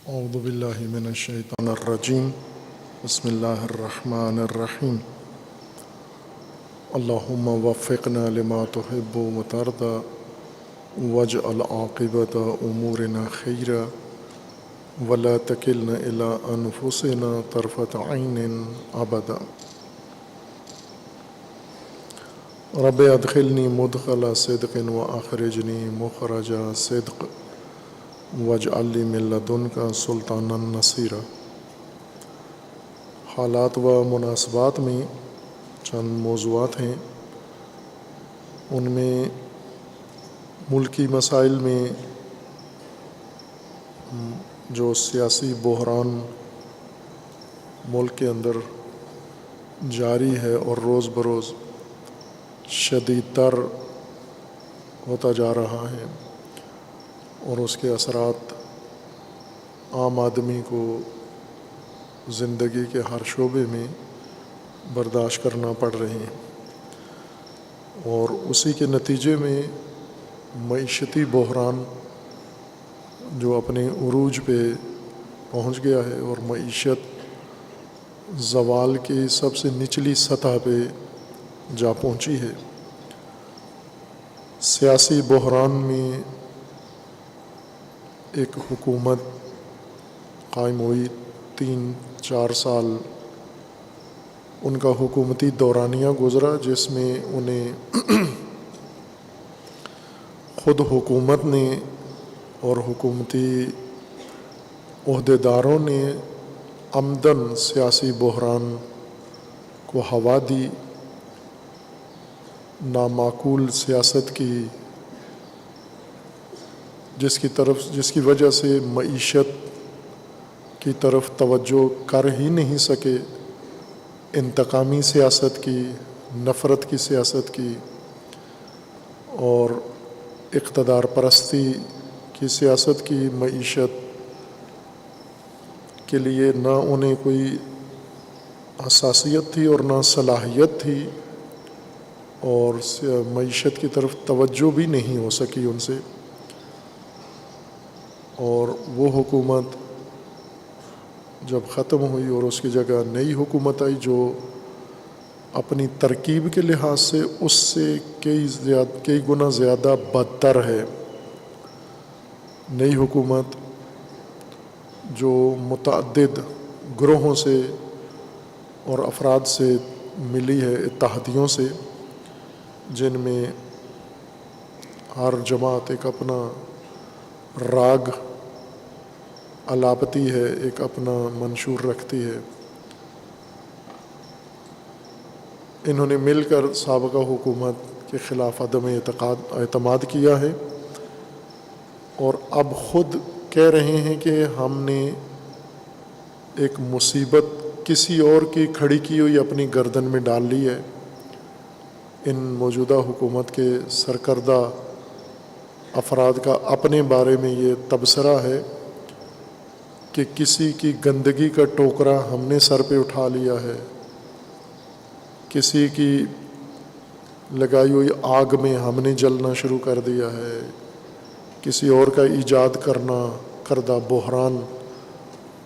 اعوذ باللہ من الشیطان الرجیم بسم اللہ الرحمن الرحیم اللہم وفقنا لما تحب وترضى واجعل عاقبۃ امورنا خیرا ولا تکلنا الی انفسنا طرفۃ عین ابدا رب ادخلنی مدخل صدق واخرجنی مخرج صدق واجعل لی من لدنک سلطانا نصیرا۔ حالات و مناسبات میں چند موضوعات ہیں، ان میں ملکی مسائل میں جو سیاسی بحران ملک کے اندر جاری ہے اور روز بروز شدید تر ہوتا جا رہا ہے اور اس کے اثرات عام آدمی کو زندگی کے ہر شعبے میں برداشت کرنا پڑ رہے ہیں، اور اسی کے نتیجے میں معیشتی بحران جو اپنے عروج پہ پہنچ گیا ہے اور معیشت زوال کی سب سے نچلی سطح پہ جا پہنچی ہے۔ سیاسی بحران میں ایک حکومت قائم ہوئی 3-4 سال ان کا حکومتی دورانیہ گزرا، جس میں انہیں خود حکومت نے اور حکومتی عہدیداروں نے عمدن سیاسی بحران کو ہوا دی، نامعقول سیاست کی، جس کی وجہ سے معیشت کی طرف توجہ کر ہی نہیں سکے، انتقامی سیاست کی، نفرت کی سیاست کی اور اقتدار پرستی کی سیاست کی۔ معیشت کے لیے نہ انہیں کوئی حساسیت تھی اور نہ صلاحیت تھی، اور معیشت کی طرف توجہ بھی نہیں ہو سکی ان سے، اور وہ حکومت جب ختم ہوئی اور اس کی جگہ نئی حکومت آئی جو اپنی ترکیب کے لحاظ سے اس سے کئی گنا زیادہ بدتر ہے۔ نئی حکومت جو متعدد گروہوں سے اور افراد سے ملی ہے، اتحادیوں سے، جن میں ہر جماعت ایک اپنا راگ الاپتی ہے، ایک اپنا منشور رکھتی ہے۔ انہوں نے مل کر سابقہ حکومت کے خلاف عدم اعتماد کیا ہے، اور اب خود کہہ رہے ہیں کہ ہم نے ایک مصیبت کسی اور کی کھڑی کی ہوئی اپنی گردن میں ڈال لی ہے۔ ان موجودہ حکومت کے سرکردہ افراد کا اپنے بارے میں یہ تبصرہ ہے کہ کسی کی گندگی کا ٹوکرا ہم نے سر پہ اٹھا لیا ہے، کسی کی لگائی ہوئی آگ میں ہم نے جلنا شروع کر دیا ہے، کسی اور کا ایجاد کردہ بحران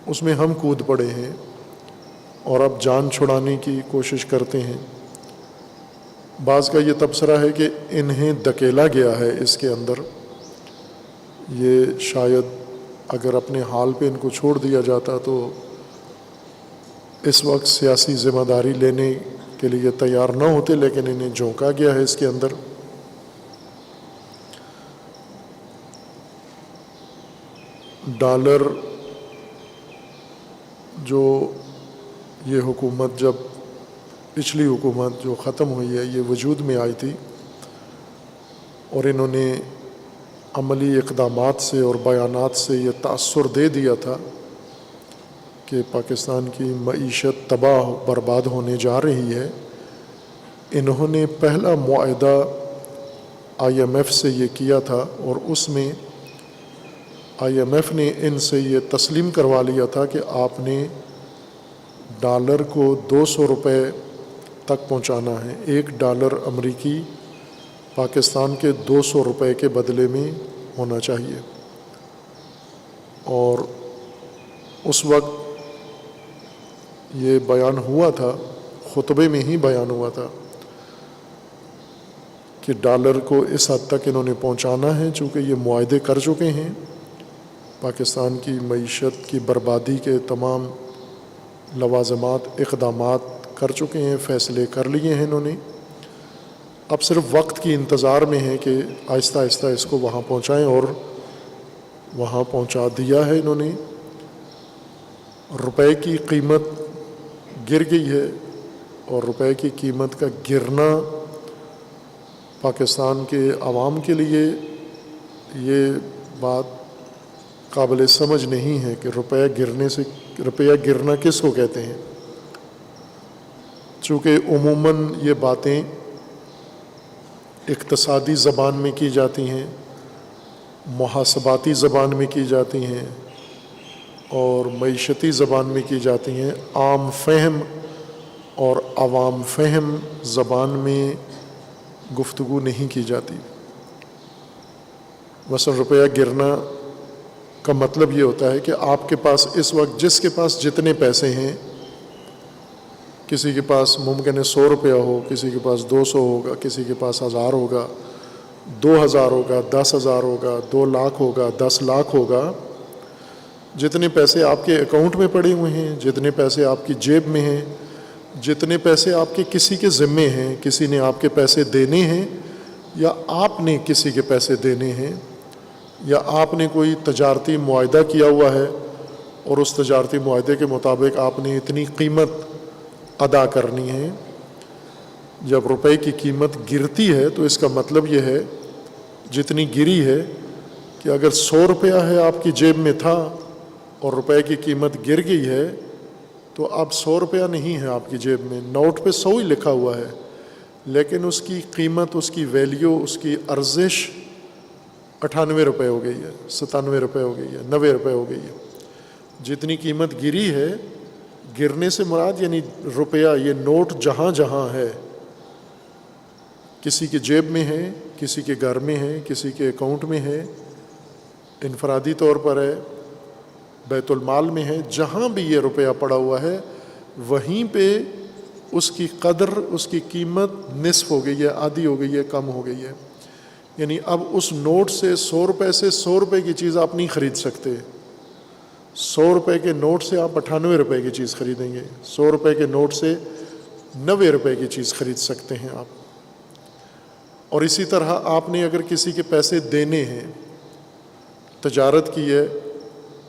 اس میں ہم کود پڑے ہیں اور اب جان چھڑانے کی کوشش کرتے ہیں۔ بعض کا یہ تبصرہ ہے کہ انہیں دھکیلا گیا ہے اس کے اندر، یہ شاید اگر اپنے حال پہ ان کو چھوڑ دیا جاتا تو اس وقت سیاسی ذمہ داری لینے کے لیے تیار نہ ہوتے، لیکن انہیں جھونکا گیا ہے اس کے اندر۔ ڈالر جو یہ حکومت، جب پچھلی حکومت جو ختم ہوئی ہے یہ وجود میں آئی تھی، اور انہوں نے عملی اقدامات سے اور بیانات سے یہ تاثر دے دیا تھا کہ پاکستان کی معیشت تباہ برباد ہونے جا رہی ہے۔ انہوں نے پہلا معاہدہ IMF سے یہ کیا تھا، اور اس میں IMF نے ان سے یہ تسلیم کروا لیا تھا کہ آپ نے ڈالر کو 200 روپے تک پہنچانا ہے۔ $1 امریکی پاکستان کے 200 روپے کے بدلے میں ہونا چاہیے، اور اس وقت یہ بیان ہوا تھا، خطبے میں ہی بیان ہوا تھا کہ ڈالر کو اس حد تک انہوں نے پہنچانا ہے، چونکہ یہ معاہدے کر چکے ہیں، پاکستان کی معیشت کی بربادی کے تمام لوازمات اقدامات کر چکے ہیں، فیصلے کر لیے ہیں انہوں نے، اب صرف وقت کی انتظار میں ہے کہ آہستہ آہستہ اس کو وہاں پہنچائیں، اور وہاں پہنچا دیا ہے انہوں نے۔ روپے کی قیمت گر گئی ہے، اور روپے کی قیمت کا گرنا پاکستان کے عوام کے لیے یہ بات قابل سمجھ نہیں ہے کہ روپیہ گرنا کس کو کہتے ہیں، چونکہ عموماً یہ باتیں اقتصادی زبان میں کی جاتی ہیں، محاسباتی زبان میں کی جاتی ہیں، اور معیشتی زبان میں کی جاتی ہیں، عام فہم اور عوام فہم زبان میں گفتگو نہیں کی جاتی۔ مثلا روپیہ گرنا کا مطلب یہ ہوتا ہے کہ آپ کے پاس اس وقت جس کے پاس جتنے پیسے ہیں، کسی کے پاس ممکن ہے 100 روپیہ ہو، کسی کے پاس 200 ہوگا، کسی کے پاس 1000 ہوگا، 2000 ہوگا، 10,000 ہوگا، 2 لاکھ ہوگا، 10 لاکھ ہوگا۔ جتنے پیسے آپ کے اکاؤنٹ میں پڑے ہوئے ہیں، جتنے پیسے آپ کی جیب میں ہیں، جتنے پیسے آپ کے کسی کے ذمے ہیں، کسی نے آپ کے پیسے دینے ہیں یا آپ نے کسی کے پیسے دینے ہیں، یا آپ نے کوئی تجارتی معاہدہ کیا ہوا ہے اور اس تجارتی معاہدے کے مطابق آپ نے اتنی قیمت ادا کرنی ہے۔ جب روپے کی قیمت گرتی ہے تو اس کا مطلب یہ ہے جتنی گری ہے کہ اگر 100 روپیہ ہے آپ کی جیب میں تھا اور روپے کی قیمت گر گئی ہے تو اب 100 روپیہ نہیں ہے آپ کی جیب میں، نوٹ پہ 100 ہی لکھا ہوا ہے، لیکن اس کی قیمت، اس کی ویلیو، اس کی ارزش 98 روپے ہو گئی ہے، 97 روپے ہو گئی ہے، 90 روپے ہو گئی ہے۔ جتنی قیمت گری ہے، گرنے سے مراد یعنی روپیہ، یہ نوٹ جہاں جہاں ہے، کسی کے جیب میں ہے، کسی کے گھر میں ہے، کسی کے اکاؤنٹ میں ہے، انفرادی طور پر ہے، بیت المال میں ہے، جہاں بھی یہ روپیہ پڑا ہوا ہے وہیں پہ اس کی قدر، اس کی قیمت نصف ہو گئی ہے، آدھی ہو گئی ہے، کم ہو گئی ہے۔ یعنی اب اس نوٹ سے 100 روپے سے 100 روپے کی چیز آپ نہیں خرید سکتے۔ 100 روپے کے نوٹ سے آپ 98 روپے کی چیز خریدیں گے، 100 روپے کے نوٹ سے 90 روپے کی چیز خرید سکتے ہیں آپ۔ اور اسی طرح آپ نے اگر کسی کے پیسے دینے ہیں، تجارت کی ہے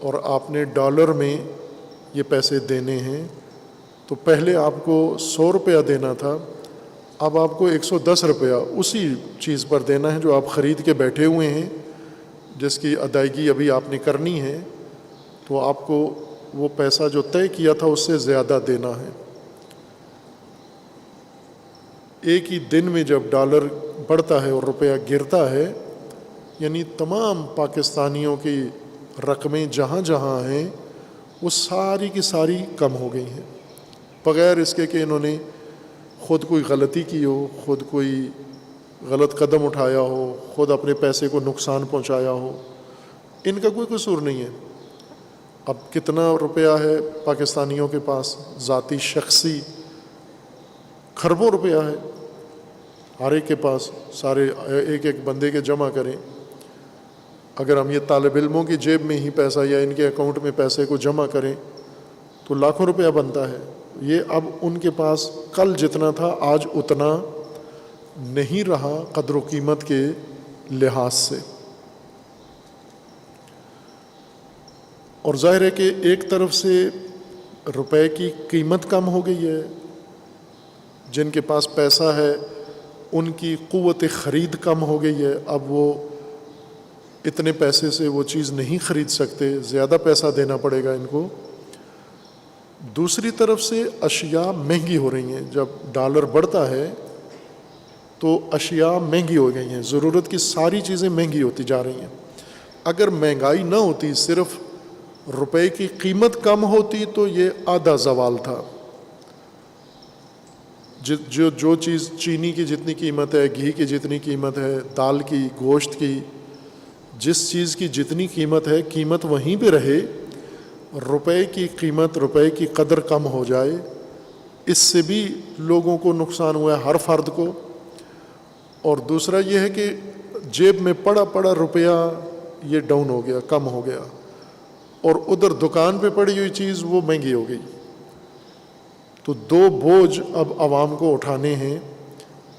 اور آپ نے ڈالر میں یہ پیسے دینے ہیں، تو پہلے آپ کو 100 روپیہ دینا تھا، اب آپ کو 110 روپیہ اسی چیز پر دینا ہے جو آپ خرید کے بیٹھے ہوئے ہیں، جس کی ادائیگی ابھی آپ نے کرنی ہے، تو آپ کو وہ پیسہ جو طے کیا تھا اس سے زیادہ دینا ہے۔ ایک ہی دن میں جب ڈالر بڑھتا ہے اور روپیہ گرتا ہے، یعنی تمام پاکستانیوں کی رقمیں جہاں جہاں ہیں وہ ساری کی ساری کم ہو گئی ہیں، بغیر اس کے کہ انہوں نے خود کوئی غلطی کی ہو، خود کوئی غلط قدم اٹھایا ہو، خود اپنے پیسے کو نقصان پہنچایا ہو، ان کا کوئی قصور نہیں ہے۔ اب کتنا روپیہ ہے پاکستانیوں کے پاس ذاتی شخصی؟ کھربوں روپیہ ہے ہر ایک کے پاس، سارے ایک ایک بندے کے جمع کریں، اگر ہم یہ طالب علموں کی جیب میں ہی پیسہ یا ان کے اکاؤنٹ میں پیسے کو جمع کریں تو لاکھوں روپیہ بنتا ہے۔ یہ اب ان کے پاس کل جتنا تھا آج اتنا نہیں رہا قدر و قیمت کے لحاظ سے۔ اور ظاہر ہے کہ ایک طرف سے روپے کی قیمت کم ہو گئی ہے، جن کے پاس پیسہ ہے ان کی قوت خرید کم ہو گئی ہے، اب وہ اتنے پیسے سے وہ چیز نہیں خرید سکتے، زیادہ پیسہ دینا پڑے گا ان کو۔ دوسری طرف سے اشیاء مہنگی ہو رہی ہیں، جب ڈالر بڑھتا ہے تو اشیاء مہنگی ہو گئی ہیں، ضرورت کی ساری چیزیں مہنگی ہوتی جا رہی ہیں۔ اگر مہنگائی نہ ہوتی، صرف روپے کی قیمت کم ہوتی تو یہ آدھا زوال تھا۔ جو چیز چینی کی جتنی قیمت ہے، گھی کی جتنی قیمت ہے، دال کی، گوشت کی، جس چیز کی جتنی قیمت ہے، قیمت وہیں پہ رہے، روپے کی قیمت، روپے کی قدر کم ہو جائے، اس سے بھی لوگوں کو نقصان ہوا ہے، ہر فرد کو۔ اور دوسرا یہ ہے کہ جیب میں پڑا پڑا روپیہ یہ ڈاؤن ہو گیا، کم ہو گیا، اور ادھر دکان پہ پڑی ہوئی چیز وہ مہنگی ہو گئی۔ تو دو بوجھ اب عوام کو اٹھانے ہیں،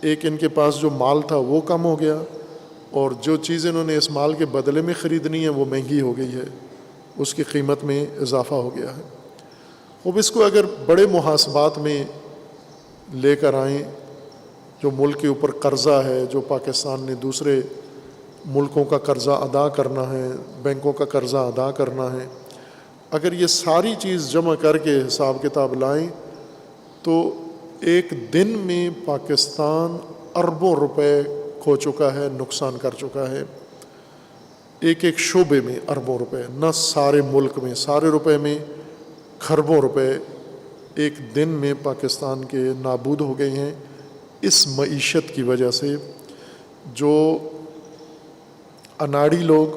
ایک ان کے پاس جو مال تھا وہ کم ہو گیا، اور جو چیز انہوں نے اس مال کے بدلے میں خریدنی ہے وہ مہنگی ہو گئی ہے، اس کی قیمت میں اضافہ ہو گیا ہے۔ اب اس کو اگر بڑے محاسبات میں لے کر آئیں، جو ملک کے اوپر قرضہ ہے، جو پاکستان نے دوسرے ملکوں کا قرضہ ادا کرنا ہے، بینکوں کا قرضہ ادا کرنا ہے، اگر یہ ساری چیز جمع کر کے حساب کتاب لائیں تو ایک دن میں پاکستان اربوں روپے کھو چکا ہے، نقصان کر چکا ہے، ایک ایک شعبے میں اربوں روپے، نہ سارے ملک میں سارے روپے میں، کھربوں روپے ایک دن میں پاکستان کے نابود ہو گئے ہیں اس معیشت کی وجہ سے۔ جو اناڑی لوگ،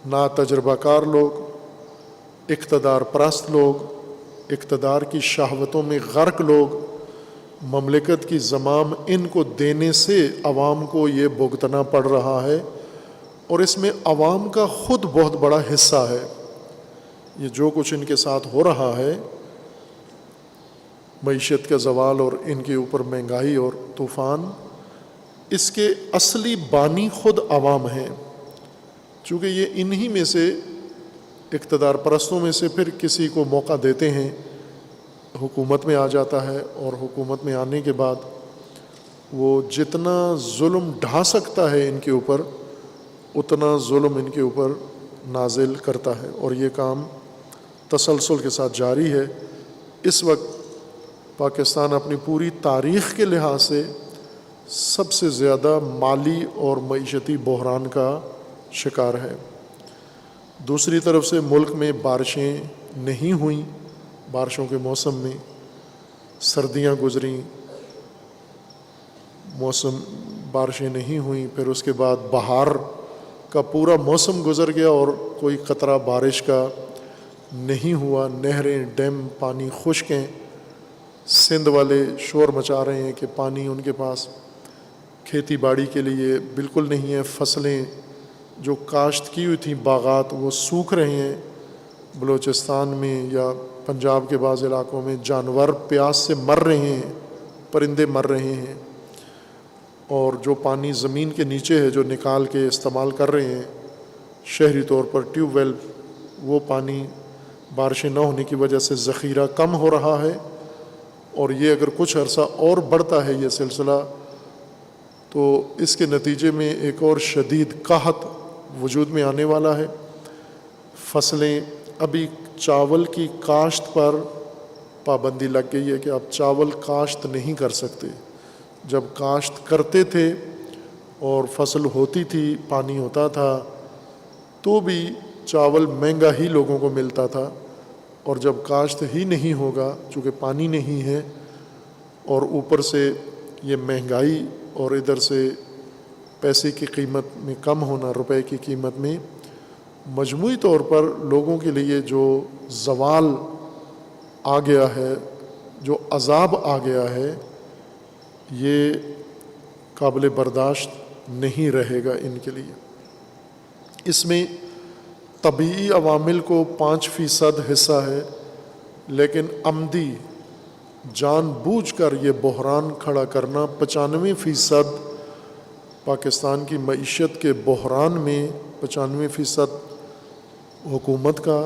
نا تجربہ کار لوگ، اقتدار پرست لوگ، اقتدار کی شہوتوں میں غرق لوگ، مملکت کی زمام ان کو دینے سے عوام کو یہ بھگتنا پڑ رہا ہے، اور اس میں عوام کا خود بہت بڑا حصہ ہے۔ یہ جو کچھ ان کے ساتھ ہو رہا ہے، معیشت کا زوال اور ان کے اوپر مہنگائی اور طوفان، اس کے اصلی بانی خود عوام ہیں، چونکہ یہ انہی میں سے، اقتدار پرستوں میں سے پھر کسی کو موقع دیتے ہیں، حکومت میں آ جاتا ہے، اور حکومت میں آنے کے بعد وہ جتنا ظلم ڈھا سکتا ہے ان کے اوپر اتنا ظلم ان کے اوپر نازل کرتا ہے، اور یہ کام تسلسل کے ساتھ جاری ہے۔ اس وقت پاکستان اپنی پوری تاریخ کے لحاظ سے سب سے زیادہ مالی اور معیشتی بحران کا شکار ہے۔ دوسری طرف سے ملک میں بارشیں نہیں ہوئیں، بارشوں کے موسم میں سردیاں گزریں، موسم بارشیں نہیں ہوئیں، پھر اس کے بعد بہار کا پورا موسم گزر گیا اور کوئی قطرہ بارش کا نہیں ہوا، نہریں ڈیم پانی خشک ہیں، سندھ والے شور مچا رہے ہیں کہ پانی ان کے پاس کھیتی باڑی کے لیے بالکل نہیں ہے، فصلیں جو کاشت کی ہوئی تھیں باغات وہ سوکھ رہے ہیں، بلوچستان میں یا پنجاب کے بعض علاقوں میں جانور پیاس سے مر رہے ہیں، پرندے مر رہے ہیں، اور جو پانی زمین کے نیچے ہے جو نکال کے استعمال کر رہے ہیں شہری طور پر ٹیوب ویل، وہ پانی بارشیں نہ ہونے کی وجہ سے ذخیرہ کم ہو رہا ہے، اور یہ اگر کچھ عرصہ اور بڑھتا ہے یہ سلسلہ تو اس کے نتیجے میں ایک اور شدید قحط وجود میں آنے والا ہے۔ فصلیں، ابھی چاول کی کاشت پر پابندی لگ گئی ہے کہ آپ چاول کاشت نہیں کر سکتے، جب کاشت کرتے تھے اور فصل ہوتی تھی، پانی ہوتا تھا تو بھی چاول مہنگا ہی لوگوں کو ملتا تھا، اور جب کاشت ہی نہیں ہوگا چونکہ پانی نہیں ہے، اور اوپر سے یہ مہنگائی اور ادھر سے پیسے کی قیمت میں کم ہونا، روپے کی قیمت میں، مجموعی طور پر لوگوں کے لیے جو زوال آ گیا ہے، جو عذاب آ گیا ہے، یہ قابل برداشت نہیں رہے گا ان کے لیے۔ اس میں طبعی عوامل کو 5% حصہ ہے، لیکن عمدی جان بوجھ کر یہ بحران کھڑا کرنا 95% پاکستان کی معیشت کے بحران میں 95% حکومت کا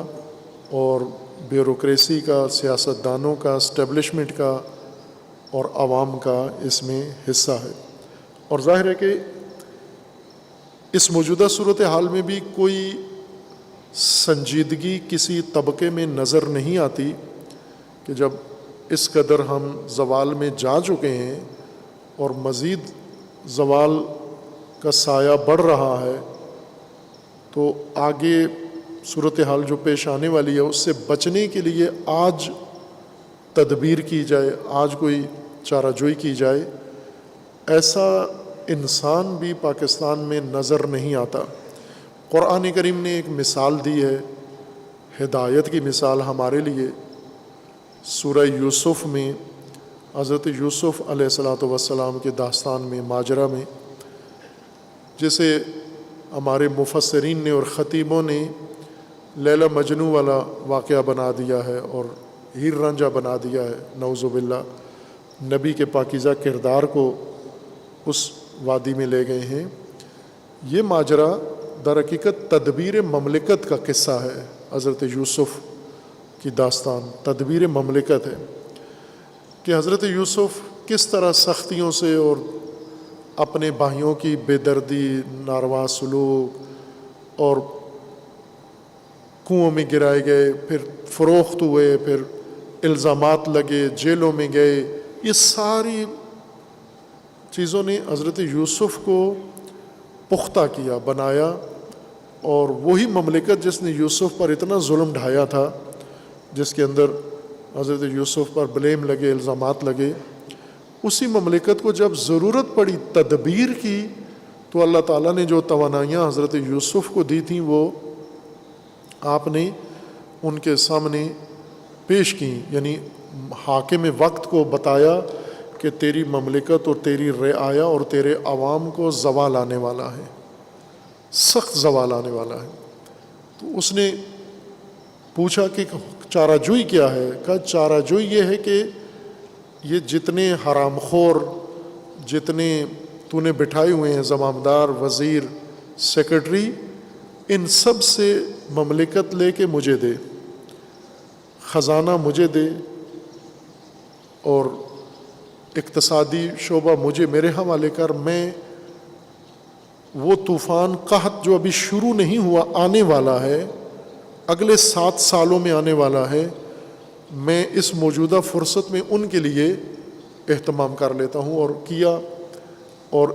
اور بیوروکریسی کا، سیاستدانوں کا، اسٹیبلشمنٹ کا اور عوام کا اس میں حصہ ہے۔ اور ظاہر ہے کہ اس موجودہ صورتحال میں بھی کوئی سنجیدگی کسی طبقے میں نظر نہیں آتی کہ جب اس قدر ہم زوال میں جا چکے ہیں اور مزید زوال کا سایہ بڑھ رہا ہے، تو آگے صورتحال جو پیش آنے والی ہے اس سے بچنے کے لیے آج تدبیر کی جائے، آج کوئی چارہ جوئی کی جائے، ایسا انسان بھی پاکستان میں نظر نہیں آتا۔ قرآن کریم نے ایک مثال دی ہے، ہدایت کی مثال ہمارے لیے سورہ یوسف میں حضرت یوسف علیہ الصلاۃ والسلام کے داستان میں، ماجرا میں، جسے ہمارے مفسرین نے اور خطیبوں نے لیلا مجنوں والا واقعہ بنا دیا ہے اور ہیر رانجھا بنا دیا ہے، نعوذ باللہ، نبی کے پاکیزہ کردار کو اس وادی میں لے گئے ہیں۔ یہ ماجرا در حقیقت تدبیر مملکت کا قصہ ہے۔ حضرت یوسف کی داستان تدبیر مملکت ہے کہ حضرت یوسف کس طرح سختیوں سے اور اپنے بھائیوں کی بے دردی، ناروا سلوک اور کنوؤں میں گرائے گئے، پھر فروخت ہوئے، پھر الزامات لگے، جیلوں میں گئے، یہ ساری چیزوں نے حضرت یوسف کو پختہ کیا، بنایا، اور وہی مملکت جس نے یوسف پر اتنا ظلم ڈھایا تھا، جس کے اندر حضرت یوسف پر بلیم لگے، الزامات لگے، اسی مملکت کو جب ضرورت پڑی تدبیر کی تو اللہ تعالیٰ نے جو توانائیاں حضرت یوسف کو دی تھیں وہ آپ نے ان کے سامنے پیش کی، یعنی حاکم وقت کو بتایا کہ تیری مملکت اور تیری رعایا اور تیرے عوام کو زوال آنے والا ہے، سخت زوال آنے والا ہے۔ تو اس نے پوچھا کہ چارہ جوئی کیا ہے؟ کہا چارہ جوئی یہ ہے کہ یہ جتنے حرام خور، جتنے تو نے بٹھائے ہوئے ہیں، زمامدار، وزیر، سیکرٹری، ان سب سے مملکت لے کے مجھے دے، خزانہ مجھے دے، اور اقتصادی شعبہ مجھے میرے حوالے کر۔ میں وہ طوفان قحط جو ابھی شروع نہیں ہوا، آنے والا ہے، اگلے 7 سالوں میں آنے والا ہے، میں اس موجودہ فرصت میں ان کے لیے اہتمام کر لیتا ہوں، اور کیا۔ اور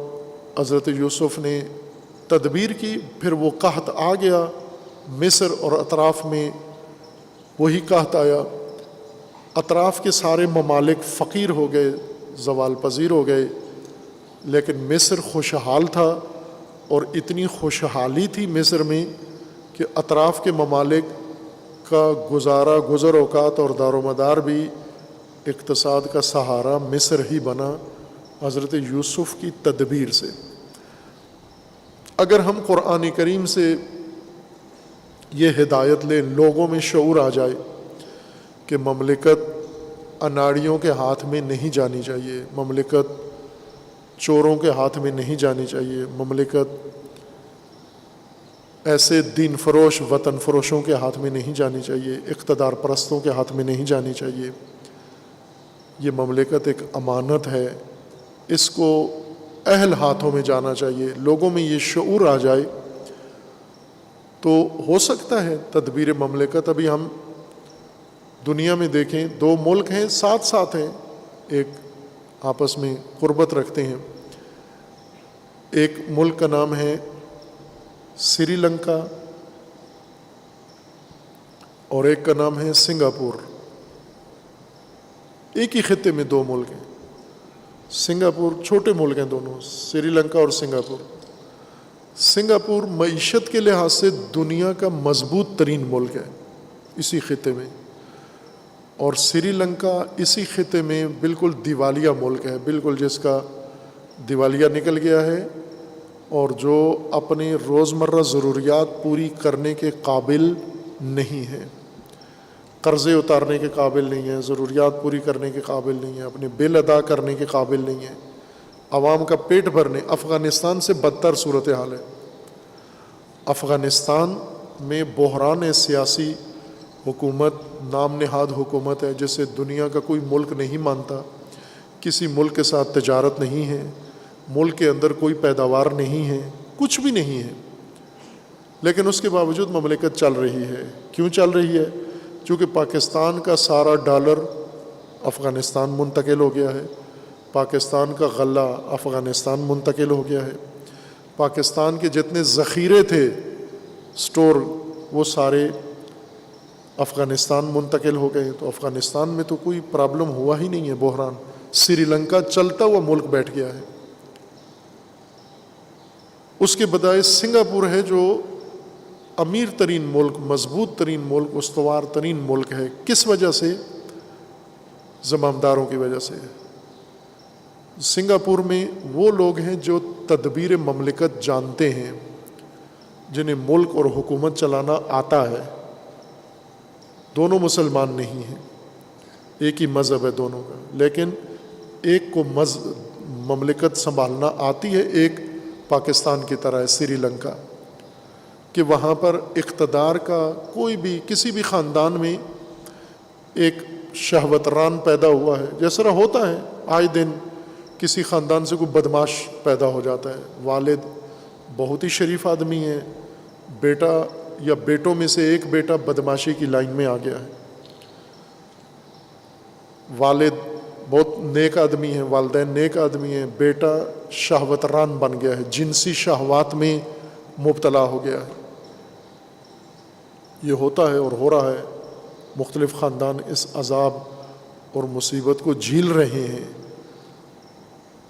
حضرت یوسف نے تدبیر کی، پھر وہ قحط آ گیا، مصر اور اطراف میں وہی قحط آیا، اطراف کے سارے ممالک فقیر ہو گئے، زوال پذیر ہو گئے، لیکن مصر خوشحال تھا، اور اتنی خوشحالی تھی مصر میں کہ اطراف کے ممالک کا گزارا، گزر اوقات اور دار و مدار بھی اقتصاد کا سہارا مصر ہی بنا حضرت یوسف کی تدبیر سے۔ اگر ہم قرآن کریم سے یہ ہدایت لیں، لوگوں میں شعور آ جائے کہ مملکت اناڑیوں کے ہاتھ میں نہیں جانی چاہیے، مملکت چوروں کے ہاتھ میں نہیں جانی چاہیے، مملکت ایسے دین فروش، وطن فروشوں کے ہاتھ میں نہیں جانی چاہیے، اقتدار پرستوں کے ہاتھ میں نہیں جانی چاہیے۔ یہ مملکت ایک امانت ہے، اس کو اہل ہاتھوں میں جانا چاہیے۔ لوگوں میں یہ شعور آ جائے تو ہو سکتا ہے تدبیر مملکت۔ ابھی ہم دنیا میں دیکھیں، 2 ملک ہیں، ساتھ ساتھ ہیں، ایک آپس میں قربت رکھتے ہیں۔ ایک ملک کا نام ہے سری لنکا اور ایک کا نام ہے سنگاپور۔ ایک ہی خطے میں 2 ملک ہیں۔ سنگاپور چھوٹے ملک ہیں دونوں، سری لنکا اور سنگاپور۔ سنگاپور معیشت کے لحاظ سے دنیا کا مضبوط ترین ملک ہے اسی خطے میں، اور سری لنکا اسی خطے میں بالکل دیوالیہ ملک ہے، بالکل جس کا دیوالیہ نکل گیا ہے، اور جو اپنے روزمرہ ضروریات پوری کرنے کے قابل نہیں ہے، قرضے اتارنے کے قابل نہیں ہے، ضروریات پوری کرنے کے قابل نہیں ہے، اپنے بل ادا کرنے کے قابل نہیں ہے، عوام کا پیٹ بھرنے۔ افغانستان سے بدتر صورتحال ہے۔ افغانستان میں بحران سیاسی حکومت، نام نہاد حکومت ہے جسے دنیا کا کوئی ملک نہیں مانتا، کسی ملک کے ساتھ تجارت نہیں ہے، ملک کے اندر کوئی پیداوار نہیں ہے، کچھ بھی نہیں ہے، لیکن اس کے باوجود مملکت چل رہی ہے۔ کیوں چل رہی ہے؟ چونکہ پاکستان کا سارا ڈالر افغانستان منتقل ہو گیا ہے، پاکستان کا غلہ افغانستان منتقل ہو گیا ہے، پاکستان کے جتنے ذخیرے تھے سٹور وہ سارے افغانستان منتقل ہو گئے۔ تو افغانستان میں تو کوئی پرابلم ہوا ہی نہیں ہے، بحران۔ سری لنکا چلتا ہوا ملک بیٹھ گیا ہے۔ اس کے بدائے سنگاپور ہے جو امیر ترین ملک، مضبوط ترین ملک، استوار ترین ملک ہے۔ کس وجہ سے؟ زمامداروں کی وجہ سے۔ سنگاپور میں وہ لوگ ہیں جو تدبیر مملکت جانتے ہیں، جنہیں ملک اور حکومت چلانا آتا ہے۔ دونوں مسلمان نہیں ہیں، ایک ہی مذہب ہے دونوں کا، لیکن ایک کو مملکت سنبھالنا آتی ہے، ایک پاکستان کی طرح ہے، سری لنکا، کہ وہاں پر اقتدار کا کوئی بھی کسی بھی خاندان میں ایک شہوتران پیدا ہوا ہے، جس طرح ہوتا ہے آئے دن کسی خاندان سے کوئی بدماش پیدا ہو جاتا ہے۔ والد بہت ہی شریف آدمی ہے، بیٹا یا بیٹوں میں سے ایک بیٹا بدماشی کی لائن میں آ گیا ہے۔ والد بہت نیک آدمی ہیں، والدین نیک آدمی ہیں، بیٹا شہوتران بن گیا ہے، جنسی شہوات میں مبتلا ہو گیا ہے۔ یہ ہوتا ہے اور ہو رہا ہے، مختلف خاندان اس عذاب اور مصیبت کو جھیل رہے ہیں۔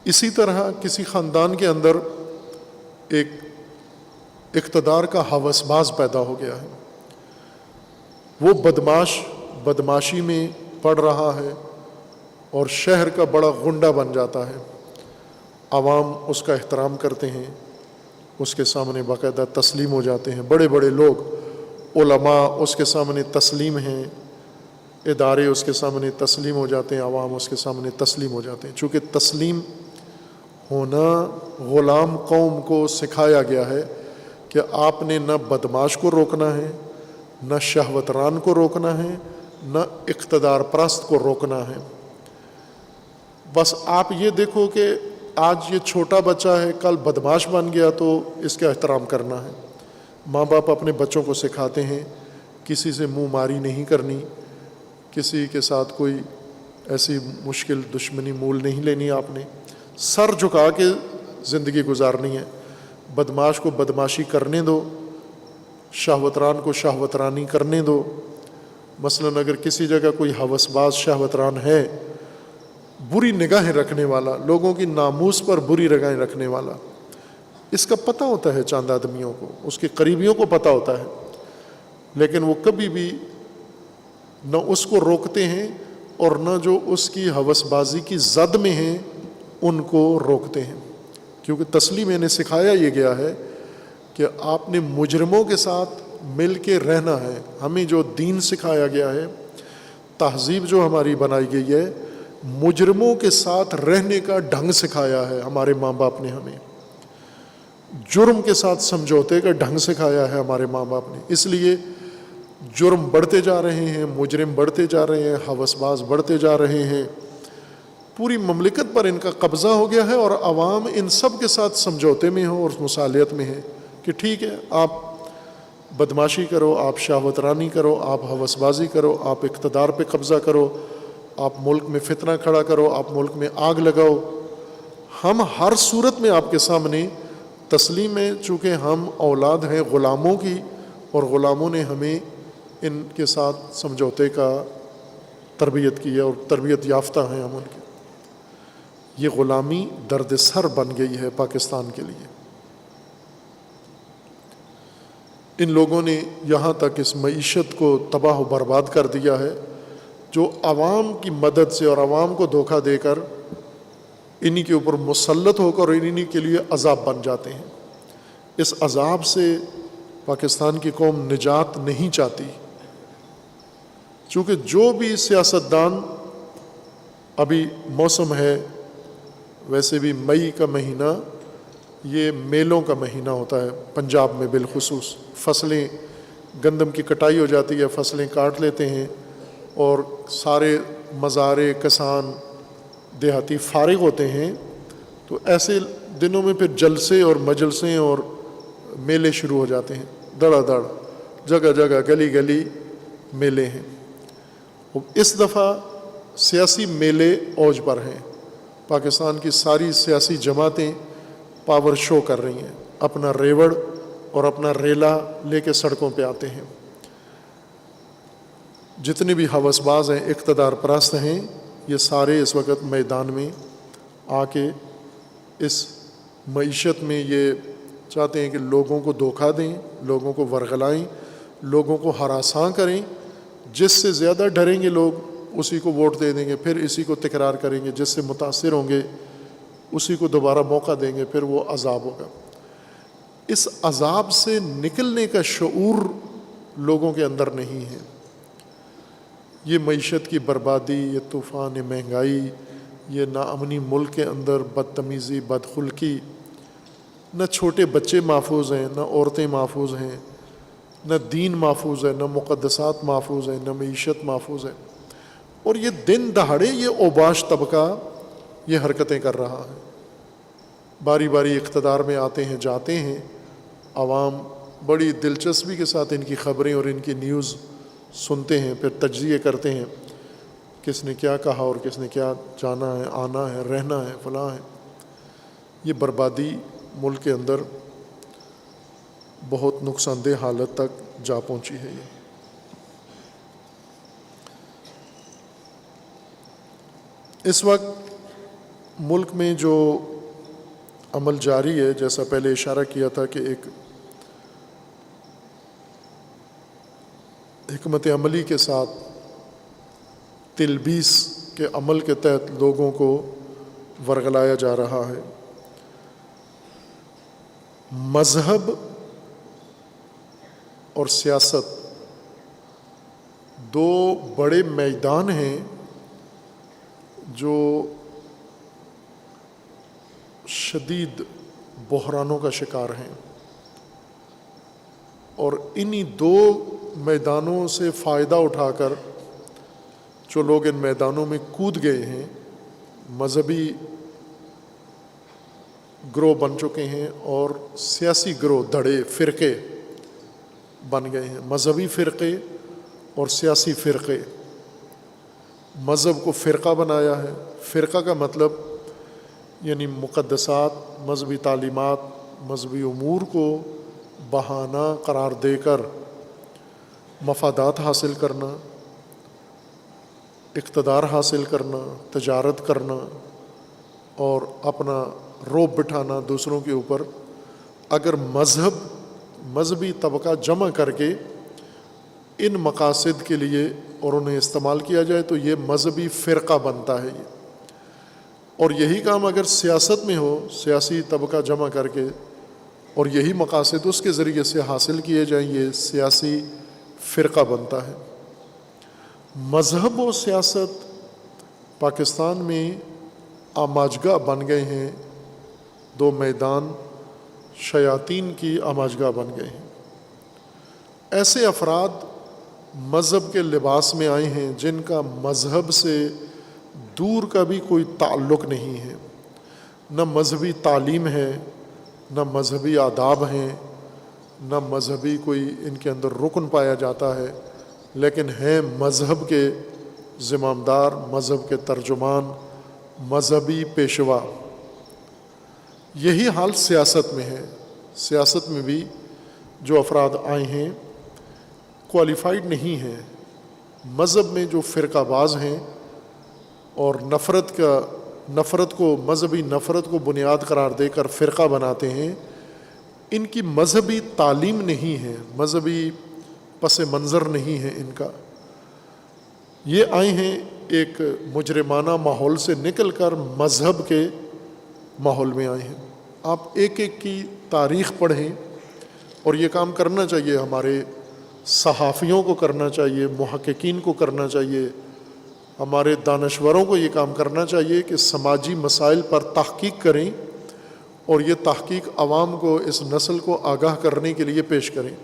اسی طرح کسی خاندان کے اندر ایک اقتدار کا ہوس باز پیدا ہو گیا ہے، وہ بدماشی میں پڑ رہا ہے اور شہر کا بڑا غنڈہ بن جاتا ہے۔ عوام اس کا احترام کرتے ہیں، اس کے سامنے باقاعدہ تسلیم ہو جاتے ہیں، بڑے بڑے لوگ، علماء اس کے سامنے تسلیم ہیں، ادارے اس کے سامنے تسلیم ہو جاتے ہیں، عوام اس کے سامنے تسلیم ہو جاتے ہیں۔ چونکہ تسلیم ہونا غلام قوم کو سکھایا گیا ہے کہ آپ نے نہ بدماش کو روکنا ہے، نہ شہوتران کو روکنا ہے، نہ اقتدار پرست کو روکنا ہے۔ بس آپ یہ دیکھو کہ آج یہ چھوٹا بچہ ہے، کل بدماش بن گیا تو اس کا احترام کرنا ہے۔ ماں باپ اپنے بچوں کو سکھاتے ہیں کسی سے منہ ماری نہیں کرنی، کسی کے ساتھ کوئی ایسی مشکل دشمنی مول نہیں لینی، آپ نے سر جھکا کے زندگی گزارنی ہے۔ بدماش کو بدماشی کرنے دو، شہوتران کو شہوترانی کرنے دو۔ مثلاً اگر کسی جگہ کوئی ہوس باز شہوتران ہے، بری نگاہیں رکھنے والا، لوگوں کی ناموس پر بری نگاہیں رکھنے والا، اس کا پتہ ہوتا ہے چند آدمیوں کو، اس کے قریبیوں کو پتہ ہوتا ہے، لیکن وہ کبھی بھی نہ اس کو روکتے ہیں اور نہ جو اس کی ہوس بازی کی زد میں ہیں ان کو روکتے ہیں۔ کیونکہ تسلیم میں نے سکھایا یہ گیا ہے کہ آپ نے مجرموں کے ساتھ مل کے رہنا ہے۔ ہمیں جو دین سکھایا گیا ہے، تہذیب جو ہماری بنائی گئی ہے، مجرموں کے ساتھ رہنے کا ڈھنگ سکھایا ہے ہمارے ماں باپ نے، ہمیں جرم کے ساتھ سمجھوتے کا ڈھنگ سکھایا ہے ہمارے ماں باپ نے۔ اس لیے جرم بڑھتے جا رہے ہیں، مجرم بڑھتے جا رہے ہیں، ہوس باز بڑھتے جا رہے ہیں، پوری مملکت پر ان کا قبضہ ہو گیا ہے، اور عوام ان سب کے ساتھ سمجھوتے میں ہو اور مصالحت میں ہے کہ ٹھیک ہے، آپ بدماشی کرو، آپ شہوترانی کرو، آپ ہوس بازی کرو، آپ اقتدار پہ قبضہ کرو، آپ ملک میں فتنہ کھڑا کرو، آپ ملک میں آگ لگاؤ، ہم ہر صورت میں آپ کے سامنے تسلیم میں، چونکہ ہم اولاد ہیں غلاموں کی، اور غلاموں نے ہمیں ان کے ساتھ سمجھوتے کا تربیت کی ہے، اور تربیت یافتہ ہیں ہم ان کے۔ یہ غلامی درد سر بن گئی ہے پاکستان کے لیے۔ ان لوگوں نے یہاں تک اس معیشت کو تباہ و برباد کر دیا ہے، جو عوام کی مدد سے اور عوام کو دھوکہ دے کر انہی کے اوپر مسلط ہو کر انہی کے لیے عذاب بن جاتے ہیں۔ اس عذاب سے پاکستان کی قوم نجات نہیں چاہتی، چونکہ جو بھی سیاستدان، ابھی موسم ہے، ویسے بھی مئی کا مہینہ یہ میلوں کا مہینہ ہوتا ہے پنجاب میں بالخصوص، فصلیں، گندم کی کٹائی ہو جاتی ہے، فصلیں کاٹ لیتے ہیں، اور سارے مزارے، کسان، دیہاتی فارغ ہوتے ہیں، تو ایسے دنوں میں پھر جلسے اور مجلسیں اور میلے شروع ہو جاتے ہیں، دڑا دڑ، جگہ جگہ، گلی گلی میلے ہیں۔ اس دفعہ سیاسی میلے اوج پر ہیں، پاکستان کی ساری سیاسی جماعتیں پاور شو کر رہی ہیں، اپنا ریوڑ اور اپنا ریلا لے کے سڑکوں پہ آتے ہیں۔ جتنے بھی ہوس باز ہیں، اقتدار پرست ہیں، یہ سارے اس وقت میدان میں آ کے اس معیشت میں یہ چاہتے ہیں کہ لوگوں کو دھوکہ دیں، لوگوں کو ورغلائیں، لوگوں کو ہراساں کریں، جس سے زیادہ ڈریں گے لوگ اسی کو ووٹ دے دیں گے، پھر اسی کو تکرار کریں گے، جس سے متاثر ہوں گے اسی کو دوبارہ موقع دیں گے، پھر وہ عذاب ہوگا۔ اس عذاب سے نکلنے کا شعور لوگوں کے اندر نہیں ہے۔ یہ معیشت کی بربادی، یہ طوفان مہنگائی، یہ ناامنی ملک کے اندر، بدتمیزی، بدخلقی، نہ چھوٹے بچے محفوظ ہیں، نہ عورتیں محفوظ ہیں، نہ دین محفوظ ہے، نہ مقدسات محفوظ ہیں، نہ معیشت محفوظ ہے، اور یہ دن دہاڑے یہ اوباش طبقہ یہ حرکتیں کر رہا ہے۔ باری باری اقتدار میں آتے ہیں، جاتے ہیں، عوام بڑی دلچسپی کے ساتھ ان کی خبریں اور ان کی نیوز سنتے ہیں، پھر تجزیے کرتے ہیں کس نے کیا کہا اور کس نے کیا جانا ہے، آنا ہے، رہنا ہے، فلاں ہے۔ یہ بربادی ملک کے اندر بہت نقصان دہ حالت تک جا پہنچی ہے۔ اس وقت ملک میں جو عمل جاری ہے، جیسا پہلے اشارہ کیا تھا کہ ایک حکمت عملی کے ساتھ تلبیس کے عمل کے تحت لوگوں کو ورغلایا جا رہا ہے۔ مذہب اور سیاست دو بڑے میدان ہیں جو شدید بحرانوں کا شکار ہیں، اور انہی دو میدانوں سے فائدہ اٹھا کر جو لوگ ان میدانوں میں کود گئے ہیں، مذہبی گروہ بن چکے ہیں اور سیاسی گروہ، دھڑے، فرقے بن گئے ہیں، مذہبی فرقے اور سیاسی فرقے۔ مذہب کو فرقہ بنایا ہے۔ فرقہ کا مطلب یعنی مقدسات، مذہبی تعلیمات، مذہبی امور کو بہانہ قرار دے کر مفادات حاصل کرنا، اقتدار حاصل کرنا، تجارت کرنا اور اپنا رعب بٹھانا دوسروں کے اوپر۔ اگر مذہبی طبقہ جمع کر کے ان مقاصد کے لیے اور انہیں استعمال کیا جائے تو یہ مذہبی فرقہ بنتا ہے۔ اور یہی کام اگر سیاست میں ہو، سیاسی طبقہ جمع کر کے، اور یہی مقاصد اس کے ذریعے سے حاصل کیے جائیں، یہ سیاسی فرقہ بنتا ہے۔ مذہب و سیاست پاکستان میں آماجگاہ بن گئے ہیں، دو میدان شیاطین کی آماجگاہ بن گئے ہیں۔ ایسے افراد مذہب کے لباس میں آئے ہیں جن کا مذہب سے دور کا بھی کوئی تعلق نہیں ہے، نہ مذہبی تعلیم ہے، نہ مذہبی آداب ہیں، نہ مذہبی کوئی ان کے اندر رکن پایا جاتا ہے، لیکن ہیں مذہب کے زمامدار، مذہب کے ترجمان، مذہبی پیشوا۔ یہی حال سیاست میں ہے۔ سیاست میں بھی جو افراد آئے ہیں کوالیفائڈ نہیں ہیں۔ مذہب میں جو فرقہ باز ہیں اور نفرت کو، مذہبی نفرت کو بنیاد قرار دے کر فرقہ بناتے ہیں، ان کی مذہبی تعلیم نہیں ہے، مذہبی پس منظر نہیں ہے ان کا۔ یہ آئے ہیں ایک مجرمانہ ماحول سے نکل کر مذہب کے ماحول میں آئے ہیں۔ آپ ایک ایک کی تاریخ پڑھیں، اور یہ کام کرنا چاہیے، ہمارے صحافیوں کو کرنا چاہیے، محققین کو کرنا چاہیے، ہمارے دانشوروں کو یہ کام کرنا چاہیے کہ سماجی مسائل پر تحقیق کریں اور یہ تحقیق عوام کو، اس نسل کو آگاہ کرنے کے لیے پیش کریں۔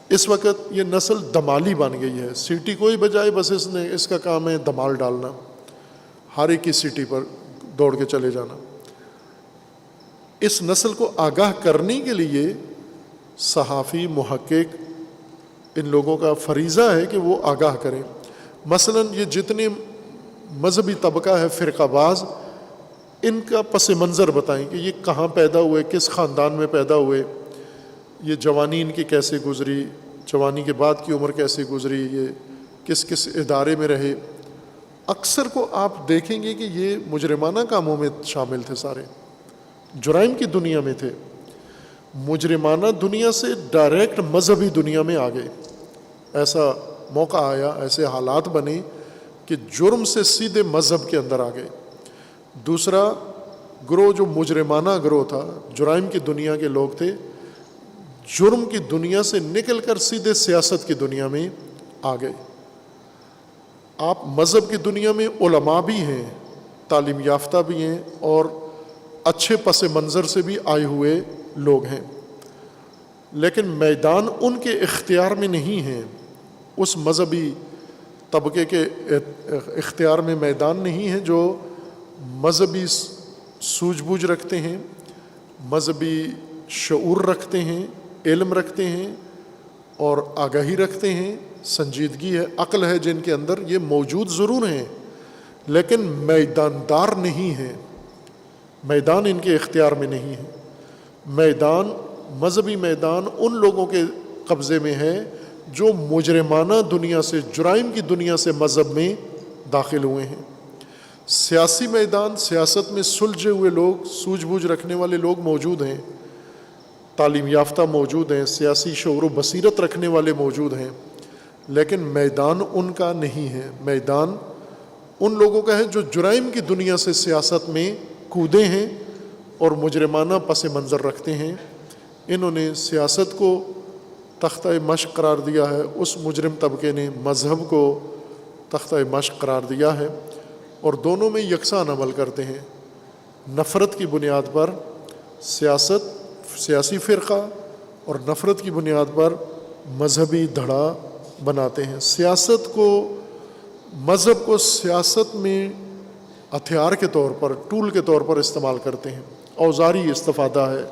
اس وقت یہ نسل دمالی بن گئی ہے، سیٹی کوئی بجائے، بس اس کا کام ہے دمال ڈالنا، ہر ایک کی سیٹی پر دوڑ کے چلے جانا۔ اس نسل کو آگاہ کرنے کے لیے صحافی، محقق، ان لوگوں کا فریضہ ہے کہ وہ آگاہ کریں۔ مثلا یہ جتنے مذہبی طبقہ ہے فرقہ باز، ان کا پس منظر بتائیں کہ یہ کہاں پیدا ہوئے، کس خاندان میں پیدا ہوئے، یہ جوانی ان کی کیسے گزری، جوانی کے بعد کی عمر کیسے گزری، یہ کس کس ادارے میں رہے۔ اکثر کو آپ دیکھیں گے کہ یہ مجرمانہ کاموں میں شامل تھے، سارے جرائم کی دنیا میں تھے، مجرمانہ دنیا سے ڈائریکٹ مذہبی دنیا میں آ گئے. ایسا موقع آیا، ایسے حالات بنے کہ جرم سے سیدھے مذہب کے اندر آ گئے. دوسرا گروہ جو مجرمانہ گروہ تھا، جرائم کی دنیا کے لوگ تھے، جرم کی دنیا سے نکل کر سیدھے سیاست کی دنیا میں آ گئے. آپ مذہب کی دنیا میں علماء بھی ہیں، تعلیم یافتہ بھی ہیں، اور اچھے پس منظر سے بھی آئے ہوئے لوگ ہیں، لیکن میدان ان کے اختیار میں نہیں ہے. اس مذہبی طبقے کے اختیار میں میدان نہیں ہے جو مذہبی سوجھ بوجھ رکھتے ہیں، مذہبی شعور رکھتے ہیں، علم رکھتے ہیں اور آگاہی رکھتے ہیں، سنجیدگی ہے، عقل ہے جن کے اندر. یہ موجود ضرور ہیں لیکن میداندار نہیں ہیں، میدان ان کے اختیار میں نہیں ہے. میدان، مذہبی میدان ان لوگوں کے قبضے میں ہے جو مجرمانہ دنیا سے، جرائم کی دنیا سے مذہب میں داخل ہوئے ہیں. سیاسی میدان، سیاست میں سلجھے ہوئے لوگ، سوجھ بوجھ رکھنے والے لوگ موجود ہیں، تعلیم یافتہ موجود ہیں، سیاسی شعور و بصیرت رکھنے والے موجود ہیں، لیکن میدان ان کا نہیں ہے. میدان ان لوگوں کا ہے جو جرائم کی دنیا سے سیاست میں کودے ہیں اور مجرمانہ پس منظر رکھتے ہیں. انہوں نے سیاست کو تختہ مشق قرار دیا ہے، اس مجرم طبقے نے مذہب کو تختہ مشق قرار دیا ہے، اور دونوں میں یکساں عمل کرتے ہیں. نفرت کی بنیاد پر سیاسی فرقہ اور نفرت کی بنیاد پر مذہبی دھڑا بناتے ہیں. سیاست کو، مذہب کو سیاست میں ہتھیار کے طور پر، ٹول کے طور پر استعمال کرتے ہیں. اوزاری استفادہ ہے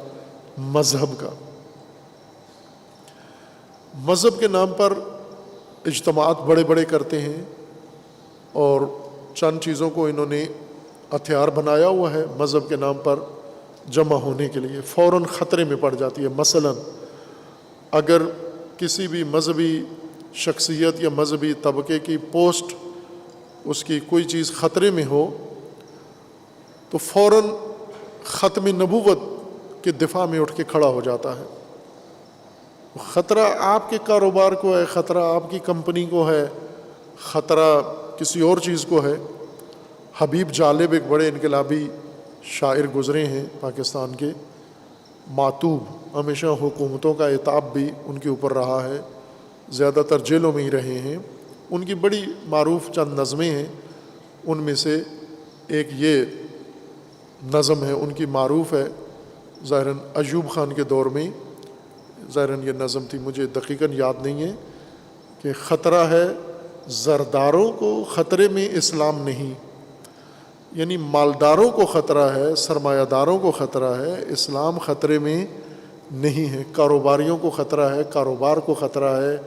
مذہب کا. مذہب کے نام پر اجتماعات بڑے بڑے کرتے ہیں اور چند چیزوں کو انہوں نے ہتھیار بنایا ہوا ہے مذہب کے نام پر جمع ہونے کے لیے. فوراً خطرے میں پڑ جاتی ہے. مثلاً اگر کسی بھی مذہبی شخصیت یا مذہبی طبقے کی پوسٹ، اس کی کوئی چیز خطرے میں ہو تو فوراً ختم نبوت کے دفاع میں اٹھ کے کھڑا ہو جاتا ہے. خطرہ آپ کے کاروبار کو ہے، خطرہ آپ کی کمپنی کو ہے، خطرہ کسی اور چیز کو ہے. حبیب جالب ایک بڑے انقلابی شاعر گزرے ہیں پاکستان کے، معتوب، ہمیشہ حکومتوں کا عتاب بھی ان کے اوپر رہا ہے، زیادہ تر جیلوں میں ہی رہے ہیں. ان کی بڑی معروف چند نظمیں ہیں، ان میں سے ایک یہ نظم ہے ان کی معروف ہے، ظاہراً ایوب خان کے دور میں ظاہراً یہ نظم تھی، مجھے دقیقاً یاد نہیں ہے، کہ خطرہ ہے زرداروں کو، خطرے میں اسلام نہیں. یعنی مالداروں کو خطرہ ہے، سرمایہ داروں کو خطرہ ہے، اسلام خطرے میں نہیں ہے. کاروباریوں کو خطرہ ہے، کاروبار کو خطرہ ہے،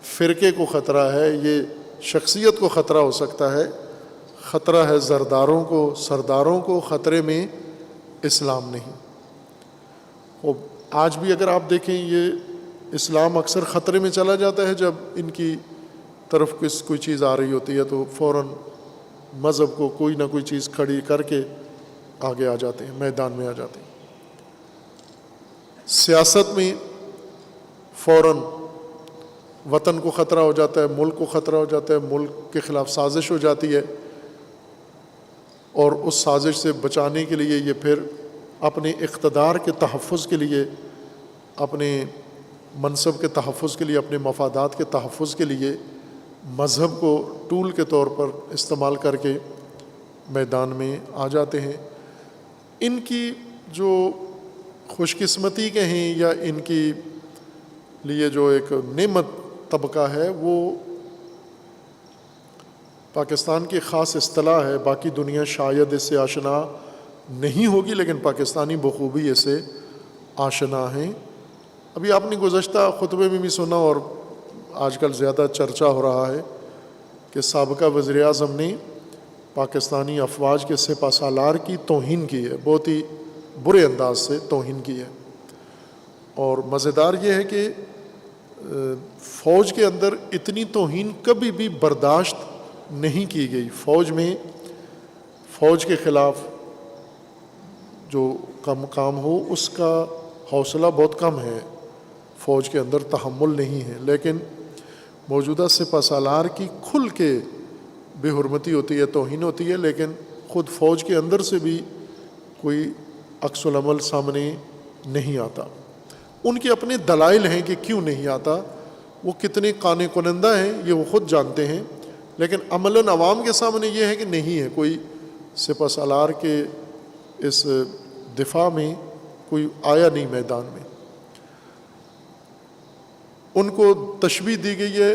فرقے کو خطرہ ہے، یہ شخصیت کو خطرہ ہو سکتا ہے. خطرہ ہے زرداروں کو، سرداروں کو، خطرے میں اسلام نہیں. اور آج بھی اگر آپ دیکھیں یہ اسلام اکثر خطرے میں چلا جاتا ہے جب ان کی طرف کوئی چیز آ رہی ہوتی ہے تو فوراً مذہب کو کوئی نہ کوئی چیز کھڑی کر کے آگے آ جاتے ہیں، میدان میں آ جاتے ہیں. سیاست میں فوراً وطن کو خطرہ ہو جاتا ہے، ملک کو خطرہ ہو جاتا ہے، ملک کے خلاف سازش ہو جاتی ہے، اور اس سازش سے بچانے کے لیے یہ پھر اپنے اقتدار کے تحفظ کے لیے، اپنے منصب کے تحفظ کے لیے، اپنے مفادات کے تحفظ کے لیے مذہب کو ٹول کے طور پر استعمال کر کے میدان میں آ جاتے ہیں. ان کی جو خوش قسمتی کہیں یا ان کی لیے جو ایک نعمت طبقہ ہے، وہ پاکستان کی خاص اصطلاح ہے، باقی دنیا شاید اس سے آشنا نہیں ہوگی، لیکن پاکستانی بخوبی اس سے آشنا ہیں. ابھی آپ نے گزشتہ خطبے میں بھی سنا اور آج کل زیادہ چرچا ہو رہا ہے کہ سابقہ وزیر اعظم نے پاکستانی افواج کے سپہ سالار کی توہین کی ہے، بہت ہی برے انداز سے توہین کی ہے. اور مزیدار یہ ہے کہ فوج کے اندر اتنی توہین کبھی بھی برداشت نہیں کی گئی. فوج میں فوج کے خلاف جو کام ہو اس کا حوصلہ بہت کم ہے فوج کے اندر، تحمل نہیں ہے، لیکن موجودہ سپہ سالار کی کھل کے بے حرمتی ہوتی ہے، توہین ہوتی ہے، لیکن خود فوج کے اندر سے بھی کوئی عکس العمل سامنے نہیں آتا۔ ان کے اپنے دلائل ہیں کہ کیوں نہیں آتا، وہ کتنے قانع کنندہ ہیں یہ وہ خود جانتے ہیں، لیکن عملاً عوام کے سامنے یہ ہے کہ نہیں ہے، کوئی سپہ سالار کے اس دفاع میں کوئی آیا نہیں میدان میں۔ ان کو تشبیہ دی گئی ہے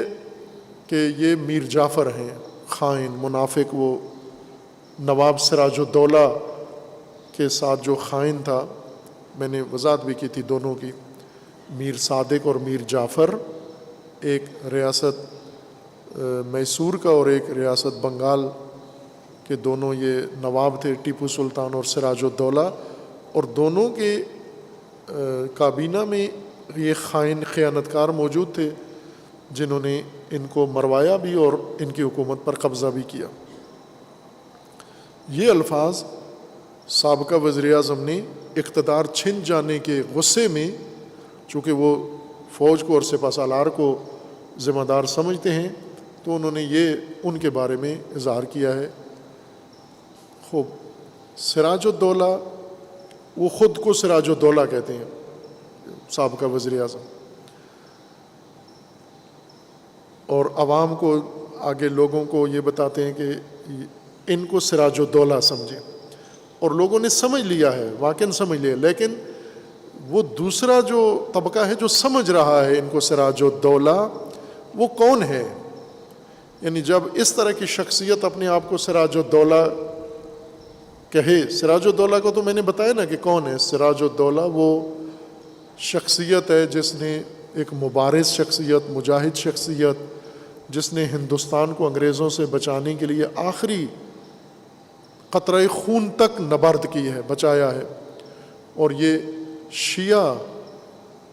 کہ یہ میر جعفر ہیں، خائن منافق۔ وہ نواب سراج الدولہ کے ساتھ جو خائن تھا، میں نے وضاحت بھی کی تھی دونوں کی، میر صادق اور میر جعفر، ایک ریاست میسور کا اور ایک ریاست بنگال کے، دونوں یہ نواب تھے، ٹیپو سلطان اور سراج الدولہ، اور دونوں کے کابینہ میں یہ خائن خیانتکار موجود تھے جنہوں نے ان کو مروایا بھی اور ان کی حکومت پر قبضہ بھی کیا۔ یہ الفاظ سابقہ وزیر اعظم نے اقتدار چھن جانے کے غصے میں، چونکہ وہ فوج کو اور سپہ سالار کو ذمہ دار سمجھتے ہیں، تو انہوں نے یہ ان کے بارے میں اظہار کیا ہے۔ خوب، سراج الدولہ، وہ خود کو سراج الدولہ کہتے ہیں، سابقہ وزیر اعظم، اور عوام کو، آگے لوگوں کو یہ بتاتے ہیں کہ ان کو سراج الدولہ سمجھیں، اور لوگوں نے سمجھ لیا ہے، واقعاً سمجھ لیا، لیکن وہ دوسرا جو طبقہ ہے جو سمجھ رہا ہے ان کو سراج الدولہ، وہ کون ہے؟ یعنی جب اس طرح کی شخصیت اپنے آپ کو سراج الدولہ کہے، سراج الدولہ کو تو میں نے بتایا نا کہ کون ہے۔ سراج الدولہ وہ شخصیت ہے جس نے، ایک مبارز شخصیت، مجاہد شخصیت، جس نے ہندوستان کو انگریزوں سے بچانے کے لیے آخری قطرہ خون تک نبرد کی ہے، بچایا ہے، اور یہ شیعہ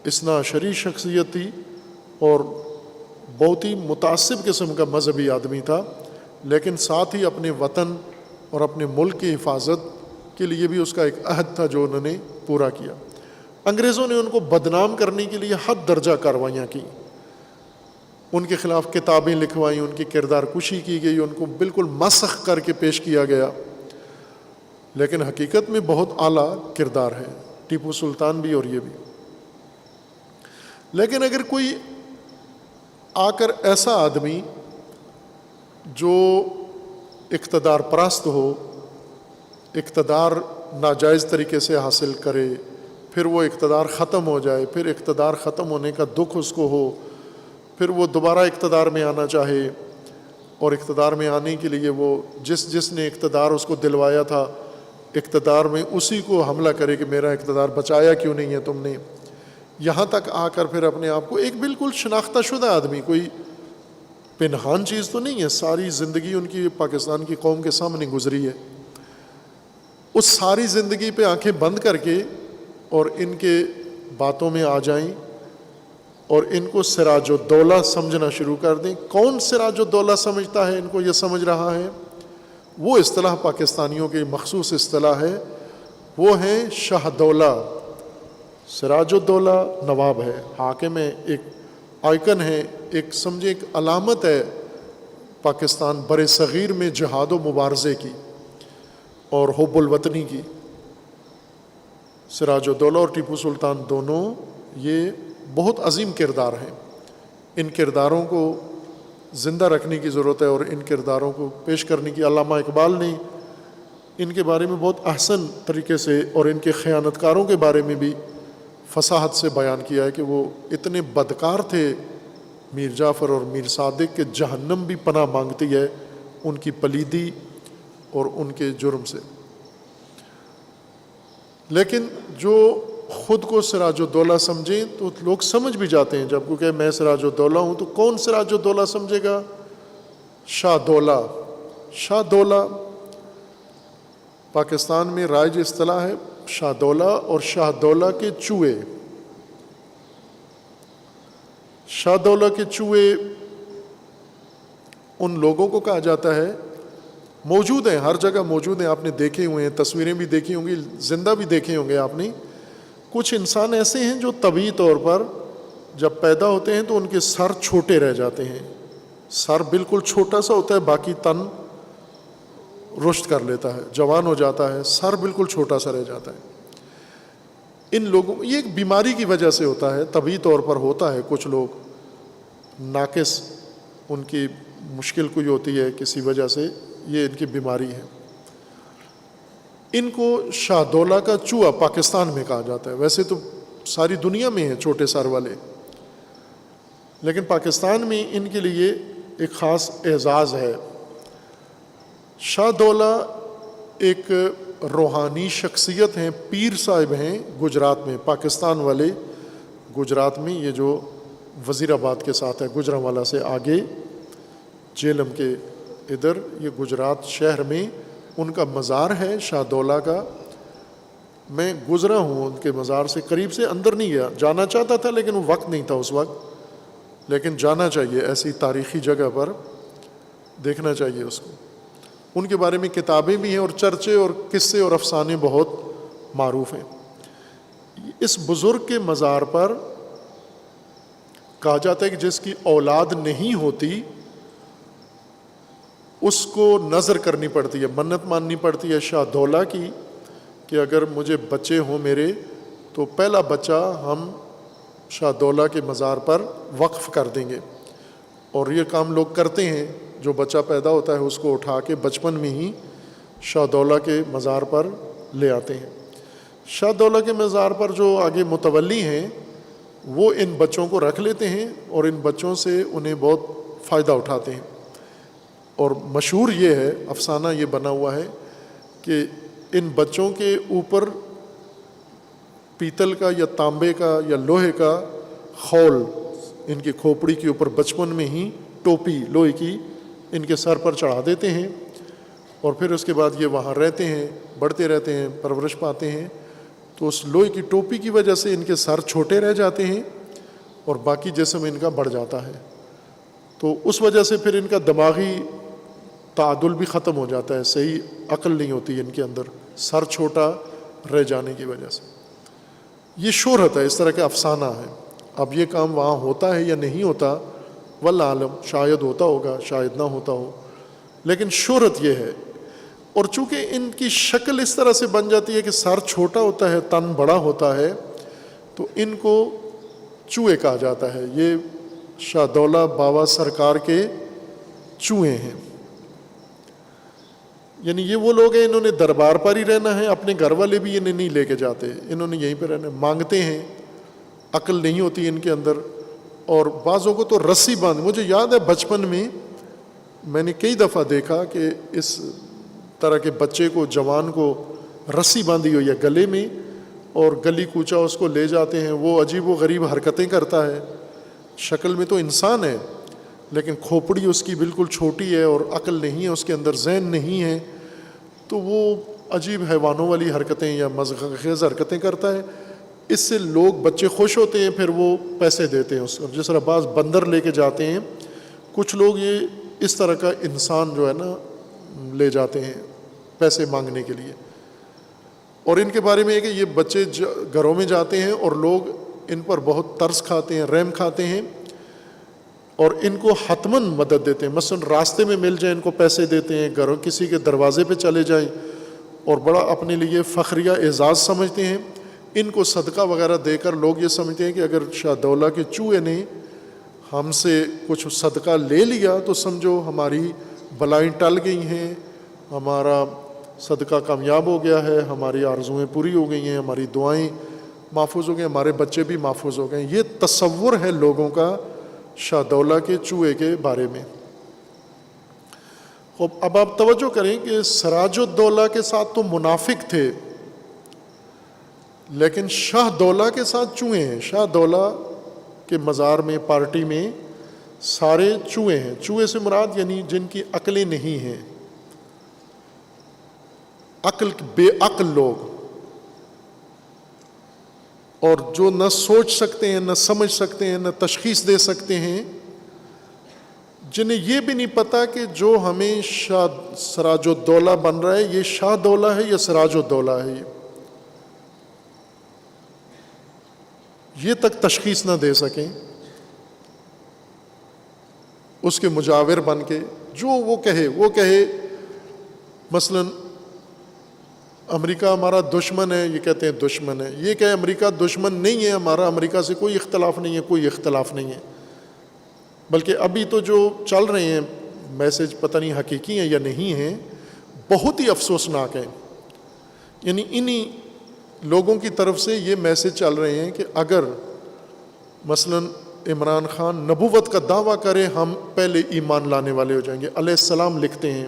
اثنا عشری شخصیت تھی اور بہت ہی متعصب قسم کا مذہبی آدمی تھا، لیکن ساتھ ہی اپنے وطن اور اپنے ملک کی حفاظت کے لیے بھی اس کا ایک عہد تھا جو انہوں نے پورا کیا۔ انگریزوں نے ان کو بدنام کرنے کے لیے حد درجہ کارروائیاں کی، ان کے خلاف کتابیں لکھوائیں، ان کی کردار کشی کی گئی، ان کو بالکل مسخ کر کے پیش کیا گیا، لیکن حقیقت میں بہت اعلیٰ کردار ہے ٹیپو سلطان بھی اور یہ بھی۔ لیکن اگر کوئی آ کر ایسا آدمی جو اقتدار پرست ہو، اقتدار ناجائز طریقے سے حاصل کرے، پھر وہ اقتدار ختم ہو جائے، پھر اقتدار ختم ہونے کا دکھ اس کو ہو، پھر وہ دوبارہ اقتدار میں آنا چاہے، اور اقتدار میں آنے کے لیے وہ جس نے اقتدار اس کو دلوایا تھا، اقتدار میں اسی کو حملہ کرے کہ میرا اقتدار بچایا کیوں نہیں ہے تم نے، یہاں تک آ کر پھر اپنے آپ کو ایک بالکل شناختہ شدہ آدمی، کوئی پنہان چیز تو نہیں ہے، ساری زندگی ان کی پاکستان کی قوم کے سامنے گزری ہے، اس ساری زندگی پہ آنکھیں بند کر کے اور ان کے باتوں میں آ جائیں اور ان کو سراج الدولہ سمجھنا شروع کر دیں۔ کون سراج الدولہ سمجھتا ہے ان کو، یہ سمجھ رہا ہے؟ وہ اصطلاح پاکستانیوں کی مخصوص اصطلاح ہے، وہ ہیں شاہ دولہ۔ سراج الدولہ نواب ہے، حاکم ہے، ایک آئیکن ہے، ایک سمجھے ایک علامت ہے پاکستان بر صغیر میں جہاد و مبارزے کی اور حب الوطنی کی۔ سراج الدولہ اور ٹیپو سلطان دونوں یہ بہت عظیم کردار ہیں، ان کرداروں کو زندہ رکھنے کی ضرورت ہے اور ان کرداروں کو پیش کرنے کی۔ علامہ اقبال نے ان کے بارے میں بہت احسن طریقے سے اور ان کے خیانتکاروں کے بارے میں بھی فصاحت سے بیان کیا ہے کہ وہ اتنے بدکار تھے میر جعفر اور میر صادق کہ جہنم بھی پناہ مانگتی ہے ان کی پلیدی اور ان کے جرم سے۔ لیکن جو خود کو سراج الدولہ سمجھیں تو لوگ سمجھ بھی جاتے ہیں، جب کو کہ میں سراج الدولہ ہوں تو کون سراج الدولہ سمجھے گا؟ شاہ دولہ۔ شاہ دولہ پاکستان میں رائج اصطلاح ہے، شاہ دولہ اور شاہ دولہ کے چوہے۔ شاہ دولہ کے چوہے ان لوگوں کو کہا جاتا ہے، موجود ہیں ہر جگہ، موجود ہیں، آپ نے دیکھے ہوئے ہیں، تصویریں بھی دیکھی ہوں گی، زندہ بھی دیکھے ہوں گے آپ نے، کچھ انسان ایسے ہیں جو طبعی طور پر جب پیدا ہوتے ہیں تو ان کے سر چھوٹے رہ جاتے ہیں، سر بالکل چھوٹا سا ہوتا ہے، باقی تن رشد کر لیتا ہے، جوان ہو جاتا ہے، سر بالکل چھوٹا سا رہ جاتا ہے۔ ان لوگوں یہ ایک بیماری کی وجہ سے ہوتا ہے، طبعی طور پر ہوتا ہے، کچھ لوگ ناقص ان کی مشکل کوئی ہوتی ہے کسی وجہ سے، یہ ان کی بیماری ہے۔ ان کو شاہدولہ کا چوہا پاکستان میں کہا جاتا ہے، ویسے تو ساری دنیا میں ہیں چھوٹے سر والے، لیکن پاکستان میں ان کے لیے ایک خاص اعزاز ہے۔ شاہدولہ ایک روحانی شخصیت ہیں، پیر صاحب ہیں گجرات میں، پاکستان والے گجرات میں، یہ جو وزیر آباد کے ساتھ ہے، گجرانوالہ سے آگے جہلم کے ادھر، یہ گجرات شہر میں ان کا مزار ہے شاہدولہ کا۔ میں گزرا ہوں ان کے مزار سے، قریب سے، اندر نہیں گیا، جانا چاہتا تھا لیکن وہ وقت نہیں تھا اس وقت، لیکن جانا چاہیے، ایسی تاریخی جگہ پر دیکھنا چاہیے اس کو۔ ان کے بارے میں کتابیں بھی ہیں اور چرچے اور قصے اور افسانے بہت معروف ہیں۔ اس بزرگ کے مزار پر کہا جاتا ہے کہ جس کی اولاد نہیں ہوتی اس کو نظر کرنی پڑتی ہے، منت ماننی پڑتی ہے شاہدولہ کی کہ اگر مجھے بچے ہوں میرے تو پہلا بچہ ہم شاہدولہ کے مزار پر وقف کر دیں گے۔ اور یہ کام لوگ کرتے ہیں، جو بچہ پیدا ہوتا ہے اس کو اٹھا کے بچپن میں ہی شاہدولہ کے مزار پر لے آتے ہیں۔ شاہدولہ کے مزار پر جو آگے متولی ہیں وہ ان بچوں کو رکھ لیتے ہیں اور ان بچوں سے انہیں بہت فائدہ اٹھاتے ہیں۔ اور مشہور یہ ہے، افسانہ یہ بنا ہوا ہے کہ ان بچوں کے اوپر پیتل کا یا تانبے کا یا لوہے کا خول ان کی کھوپڑی کے اوپر بچپن میں ہی ٹوپی لوہے کی ان کے سر پر چڑھا دیتے ہیں، اور پھر اس کے بعد یہ وہاں رہتے ہیں، بڑھتے رہتے ہیں، پرورش پاتے ہیں۔ تو اس لوہے کی ٹوپی کی وجہ سے ان کے سر چھوٹے رہ جاتے ہیں اور باقی جسم ان کا بڑھ جاتا ہے، تو اس وجہ سے پھر ان کا دماغی تعادل بھی ختم ہو جاتا ہے، صحیح عقل نہیں ہوتی ان کے اندر، سر چھوٹا رہ جانے کی وجہ سے۔ یہ شہرت ہے، اس طرح کا افسانہ ہے۔ اب یہ کام وہاں ہوتا ہے یا نہیں ہوتا واللہ عالم، شاید ہوتا ہوگا شاید نہ ہوتا ہو، لیکن شہرت یہ ہے۔ اور چونکہ ان کی شکل اس طرح سے بن جاتی ہے کہ سر چھوٹا ہوتا ہے، تن بڑا ہوتا ہے، تو ان کو چوہے کہا جاتا ہے۔ یہ شاہدولہ بابا سرکار کے چوہے ہیں، یعنی یہ وہ لوگ ہیں انہوں نے دربار پر ہی رہنا ہے، اپنے گھر والے بھی انہیں نہیں لے کے جاتے، انہوں نے یہیں پہ رہنا ہے، مانگتے ہیں، عقل نہیں ہوتی ان کے اندر، اور بعضوں کو تو رسی باندھ، مجھے یاد ہے بچپن میں نے کئی دفعہ دیکھا کہ اس طرح کے بچے کو، جوان کو رسی باندھی ہوئی ہے گلے میں، اور گلی کوچا اس کو لے جاتے ہیں، وہ عجیب و غریب حرکتیں کرتا ہے، شکل میں تو انسان ہے لیکن کھوپڑی اس کی بالکل چھوٹی ہے اور عقل نہیں ہے اس کے اندر، ذہن نہیں ہے، تو وہ عجیب حیوانوں والی حرکتیں یا مضحکہ خیز حرکتیں کرتا ہے۔ اس سے لوگ بچے خوش ہوتے ہیں، پھر وہ پیسے دیتے ہیں اس کو، جس طرح بعض بندر لے کے جاتے ہیں، کچھ لوگ یہ اس طرح کا انسان جو ہے نا لے جاتے ہیں پیسے مانگنے کے لیے۔ اور ان کے بارے میں ہے کہ یہ بچے گھروں میں جاتے ہیں اور لوگ ان پر بہت ترس کھاتے ہیں، رحم کھاتے ہیں، اور ان کو حتماً مدد دیتے ہیں، مثلا راستے میں مل جائیں ان کو پیسے دیتے ہیں، گھروں کسی کے دروازے پہ چلے جائیں، اور بڑا اپنے لیے فخریہ اعزاز سمجھتے ہیں۔ ان کو صدقہ وغیرہ دے کر لوگ یہ سمجھتے ہیں کہ اگر شاہدولہ کے چوہے نے ہم سے کچھ صدقہ لے لیا تو سمجھو ہماری بلائیں ٹل گئی ہیں، ہمارا صدقہ کامیاب ہو گیا ہے، ہماری آرزوئیں پوری ہو گئی ہیں، ہماری دعائیں محفوظ ہو گئی، ہمارے بچے بھی محفوظ ہو گئے۔ یہ تصور ہے لوگوں کا شاہدولہ کے چوہے کے بارے میں۔ اب آپ توجہ کریں کہ سراج الدولہ کے ساتھ تو منافق تھے، لیکن شاہدولہ کے ساتھ چوہے ہیں۔ شاہدولہ کے مزار میں، پارٹی میں سارے چوہے ہیں۔ چوہے سے مراد یعنی جن کی عقلیں نہیں ہیں، بے عقل لوگ، اور جو نہ سوچ سکتے ہیں، نہ سمجھ سکتے ہیں، نہ تشخیص دے سکتے ہیں، جنہیں یہ بھی نہیں پتا کہ جو ہمیں سراج الدولہ بن رہا ہے یہ شاہ دولہ ہے یا سراج الدولہ ہے۔ یہ تک تشخیص نہ دے سکیں، اس کے مجاور بن کے جو وہ کہے مثلا امریکہ ہمارا دشمن ہے، یہ کہتے ہیں دشمن ہے، یہ کہے امریکہ دشمن نہیں ہے ہمارا، امریکہ سے کوئی اختلاف نہیں ہے، کوئی اختلاف نہیں ہے، بلکہ ابھی تو جو چل رہے ہیں میسج پتہ نہیں حقیقی ہیں یا نہیں ہیں، بہت ہی افسوسناک ہیں. یعنی انہی لوگوں کی طرف سے یہ میسج چل رہے ہیں کہ اگر مثلا عمران خان نبوت کا دعویٰ کرے ہم پہلے ایمان لانے والے ہو جائیں گے. علیہ السلام لکھتے ہیں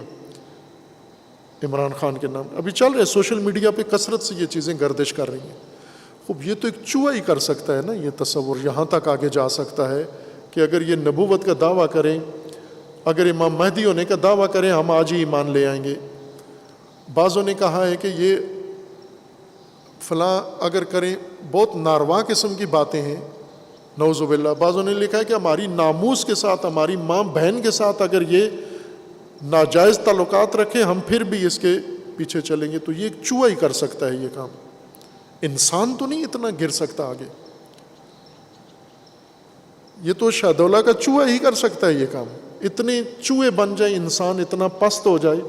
عمران خان کے نام. ابھی چل رہے سوشل میڈیا پہ کثرت سے یہ چیزیں گردش کر رہی ہیں. خوب یہ تو ایک چوہا ہی کر سکتا ہے نا، یہ تصور یہاں تک آگے جا سکتا ہے کہ اگر یہ نبوت کا دعویٰ کریں، اگر امام مہدی ہونے کا دعویٰ کریں ہم آج ہی ایمان لے آئیں گے. بعضوں نے کہا ہے کہ یہ فلاں اگر کریں، بہت ناروا قسم کی باتیں ہیں نعوذ باللہ. بعضوں نے لکھا ہے کہ ہماری ناموس کے ساتھ، ہماری ماں بہن کے ساتھ اگر یہ ناجائز تعلقات رکھے ہم پھر بھی اس کے پیچھے چلیں گے. تو یہ ایک چوہا ہی کر سکتا ہے یہ کام، انسان تو نہیں اتنا گر سکتا آگے. یہ تو شاہدولہ کا چوہا ہی کر سکتا ہے یہ کام. اتنے چوہے بن جائے انسان، اتنا پست ہو جائے.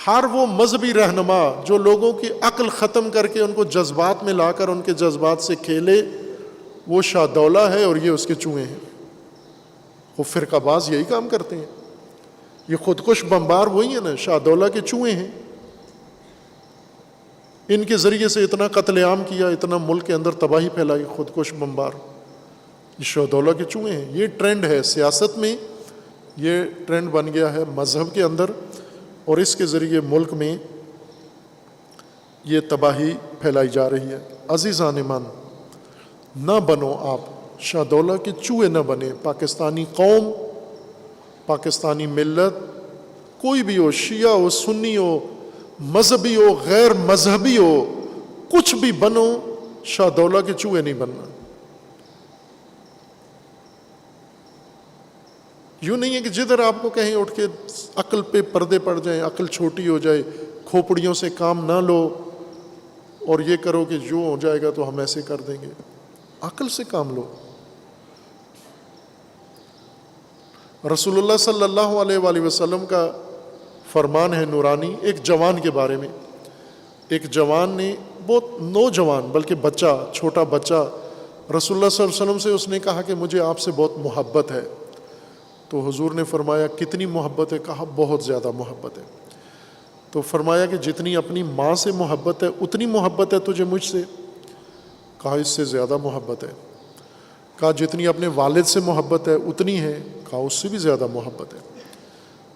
ہر وہ مذہبی رہنما جو لوگوں کی عقل ختم کر کے ان کو جذبات میں لا کر ان کے جذبات سے کھیلے، وہ شاہدولہ ہے اور یہ اس کے چوہے ہیں. وہ فرقہ باز یہی کام کرتے ہیں. یہ خودکش بمبار وہی ہیں نا، شاہدولہ کے چوہے ہیں. ان کے ذریعے سے اتنا قتل عام کیا، اتنا ملک کے اندر تباہی پھیلائی، خودکش بمبار. یہ شاہدولہ کے چوہے ہیں. یہ ٹرینڈ ہے سیاست میں، یہ ٹرینڈ بن گیا ہے مذہب کے اندر، اور اس کے ذریعے ملک میں یہ تباہی پھیلائی جا رہی ہے. عزیزان من، نہ بنو آپ شاہدولہ کے چوہے، نہ بنے. پاکستانی قوم، پاکستانی ملت، کوئی بھی ہو، شیعہ ہو، سنی ہو، مذہبی ہو، غیر مذہبی ہو، کچھ بھی بنو، شاہدولہ کے چوہے نہیں بننا. یوں نہیں ہے کہ جدھر آپ کو کہیں اٹھ کے عقل پہ پردے پڑ جائیں، عقل چھوٹی ہو جائے، کھوپڑیوں سے کام نہ لو اور یہ کرو کہ جو ہو جائے گا تو ہم ایسے کر دیں گے. عقل سے کام لو. رسول اللہ صلی اللہ علیہ وآلہ وسلم کا فرمان ہے نورانی ایک جوان کے بارے میں. ایک جوان نے، بہت نوجوان بلکہ بچہ، چھوٹا بچہ، رسول اللہ صلی اللہ علیہ وسلم سے اس نے کہا کہ مجھے آپ سے بہت محبت ہے. تو حضور نے فرمایا کتنی محبت ہے؟ کہا بہت زیادہ محبت ہے. تو فرمایا کہ جتنی اپنی ماں سے محبت ہے اتنی محبت ہے تجھے مجھ سے؟ کہا اس سے زیادہ محبت ہے. کہا جتنی اپنے والد سے محبت ہے اتنی ہے؟ کہا اس سے بھی زیادہ محبت ہے.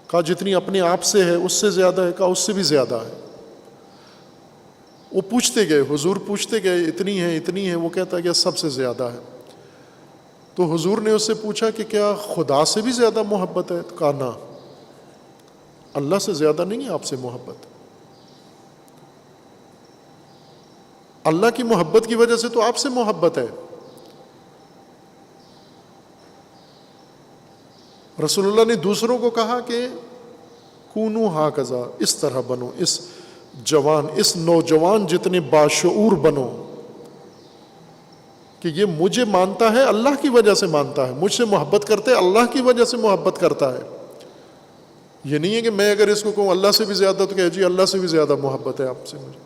کہا جتنی اپنے آپ سے ہے اس سے زیادہ ہے؟ کہا اس سے بھی زیادہ ہے. وہ پوچھتے گئے، حضور پوچھتے گئے اتنی ہے اتنی ہے، وہ کہتا گیا سب سے زیادہ ہے. تو حضور نے اس سے پوچھا کہ کیا خدا سے بھی زیادہ محبت ہے؟ تو کہا نہ، اللہ سے زیادہ نہیں ہے آپ سے محبت. اللہ کی محبت کی وجہ سے تو آپ سے محبت ہے. رسول اللہ نے دوسروں کو کہا کہ کونو ہاکذا، اس طرح بنو، اس جوان، اس نوجوان جتنے باشعور بنو کہ یہ مجھے مانتا ہے اللہ کی وجہ سے مانتا ہے، مجھ سے محبت کرتے اللہ کی وجہ سے محبت کرتا ہے. یہ نہیں ہے کہ میں اگر اس کو کہوں اللہ سے بھی زیادہ تو کہ جی اللہ سے بھی زیادہ محبت ہے آپ سے مجھے.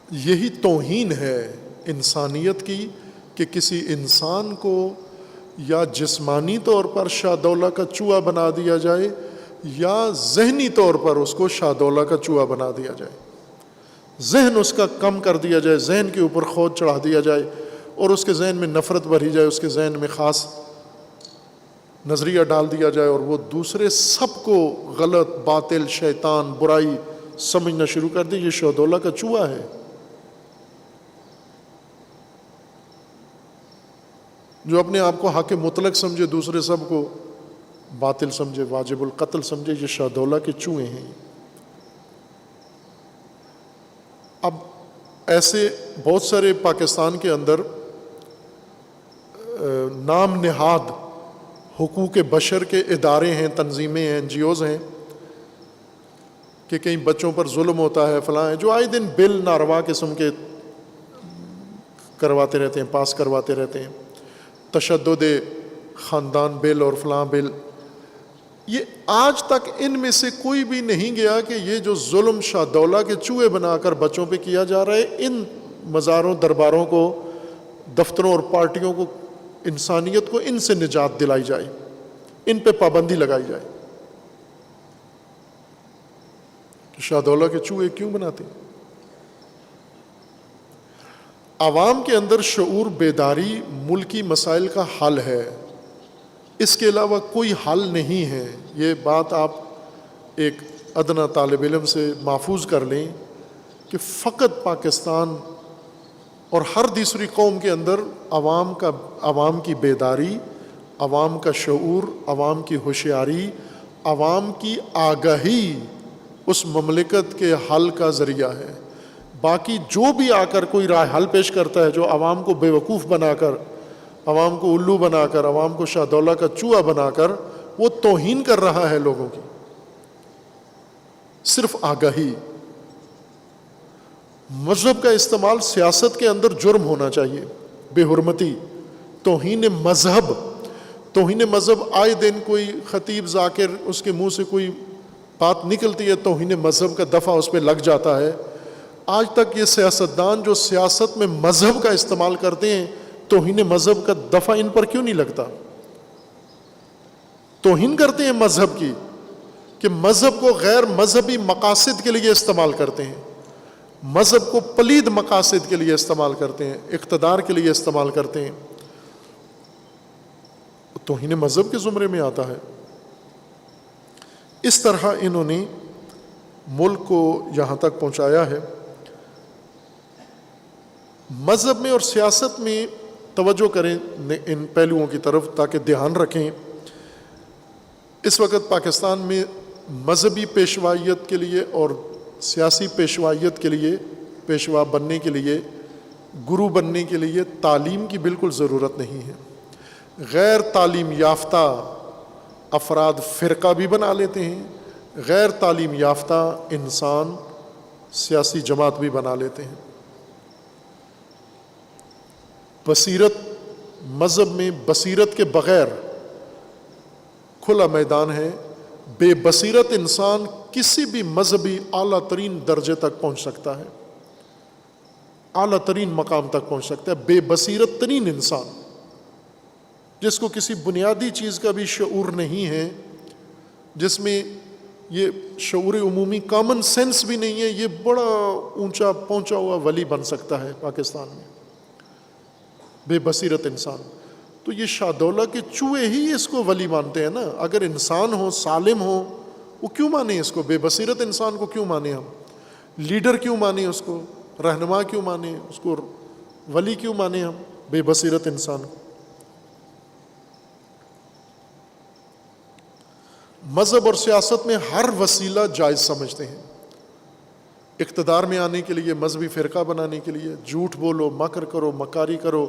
یہی توہین ہے انسانیت کی کہ کسی انسان کو یا جسمانی طور پر شاہدولہ کا چوہا بنا دیا جائے یا ذہنی طور پر اس کو شاہدولہ کا چوہا بنا دیا جائے. ذہن اس کا کم کر دیا جائے، ذہن کے اوپر کھود چڑھا دیا جائے اور اس کے ذہن میں نفرت بھری جائے، اس کے ذہن میں خاص نظریہ ڈال دیا جائے اور وہ دوسرے سب کو غلط، باطل، شیطان، برائی سمجھنا شروع کر دے. یہ شاہدولہ کا چوہا ہے. جو اپنے آپ کو حق مطلق سمجھے، دوسرے سب کو باطل سمجھے، واجب القتل سمجھے، یہ شاہدولہ کے چوہے ہیں. اب ایسے بہت سارے پاکستان کے اندر نام نہاد حقوق بشر کے ادارے ہیں، تنظیمیں ہیں، این جی اوز ہیں کہ کہیں بچوں پر ظلم ہوتا ہے فلاں ہے، جو آئے دن بل ناروا قسم کے کرواتے رہتے ہیں، پاس کرواتے رہتے ہیں، تشدد خاندان بل اور فلاں بل. یہ آج تک ان میں سے کوئی بھی نہیں گیا کہ یہ جو ظلم شاہ دولہ کے چوہے بنا کر بچوں پہ کیا جا رہا ہے، ان مزاروں درباروں کو، دفتروں اور پارٹیوں کو، انسانیت کو ان سے نجات دلائی جائے، ان پہ پابندی لگائی جائے. شاہ دولہ کے چوہے کیوں بناتے ہیں؟ عوام کے اندر شعور بیداری ملکی مسائل کا حل ہے، اس کے علاوہ کوئی حل نہیں ہے. یہ بات آپ ایک ادنا طالب علم سے محفوظ کر لیں کہ فقط پاکستان اور ہر دوسری قوم کے اندر عوام کی بیداری، عوام کا شعور، عوام کی ہوشیاری، عوام کی آگاہی اس مملکت کے حل کا ذریعہ ہے. باقی جو بھی آ کر کوئی راہ حل پیش کرتا ہے جو عوام کو بے وقوف بنا کر، عوام کو الو بنا کر، عوام کو شاہ دولہ کا چوہا بنا کر، وہ توہین کر رہا ہے لوگوں کی. صرف آگاہی. مذہب کا استعمال سیاست کے اندر جرم ہونا چاہیے. بے حرمتی، توہین مذہب. توہین مذہب آئے دن کوئی خطیب ذاکر اس کے منہ سے کوئی بات نکلتی ہے، توہین مذہب کا دفعہ اس پہ لگ جاتا ہے. آج تک یہ سیاستدان جو سیاست میں مذہب کا استعمال کرتے ہیں، توہین مذہب کا دفعہ ان پر کیوں نہیں لگتا؟ توہین کرتے ہیں مذہب کی، کہ مذہب کو غیر مذہبی مقاصد کے لیے استعمال کرتے ہیں، مذہب کو پلید مقاصد کے لیے استعمال کرتے ہیں، اقتدار کے لیے استعمال کرتے ہیں. توہین مذہب کے زمرے میں آتا ہے. اس طرح انہوں نے ملک کو یہاں تک پہنچایا ہے. مذہب میں اور سیاست میں توجہ کریں ان پہلوؤں کی طرف تاکہ دھیان رکھیں. اس وقت پاکستان میں مذہبی پیشوائیت کے لیے اور سیاسی پیشوائیت کے لیے، پیشوا بننے کے لیے، گرو بننے کے لیے تعلیم کی بالکل ضرورت نہیں ہے. غیر تعلیم یافتہ افراد فرقہ بھی بنا لیتے ہیں، غیر تعلیم یافتہ انسان سیاسی جماعت بھی بنا لیتے ہیں. بصیرت، مذہب میں بصیرت کے بغیر کھلا میدان ہے. بے بصیرت انسان کسی بھی مذہبی اعلیٰ ترین درجے تک پہنچ سکتا ہے، اعلیٰ ترین مقام تک پہنچ سکتا ہے. بے بصیرت ترین انسان جس کو کسی بنیادی چیز کا بھی شعور نہیں ہے، جس میں یہ شعور عمومی کامن سینس بھی نہیں ہے، یہ بڑا اونچا پہنچا ہوا ولی بن سکتا ہے پاکستان میں. بے بصیرت انسان. تو یہ شاہ دولہ کے چوہے ہی اس کو ولی مانتے ہیں نا. اگر انسان ہو، سالم ہو، وہ کیوں مانے اس کو؟ بے بصیرت انسان کو کیوں مانے ہم؟ لیڈر کیوں مانے اس کو؟ رہنما کیوں مانے اس کو؟ ولی کیوں مانے ہم بے بصیرت انسان کو؟ مذہب اور سیاست میں ہر وسیلہ جائز سمجھتے ہیں. اقتدار میں آنے کے لیے، مذہبی فرقہ بنانے کے لیے جھوٹ بولو، مکر کرو، مکاری کرو،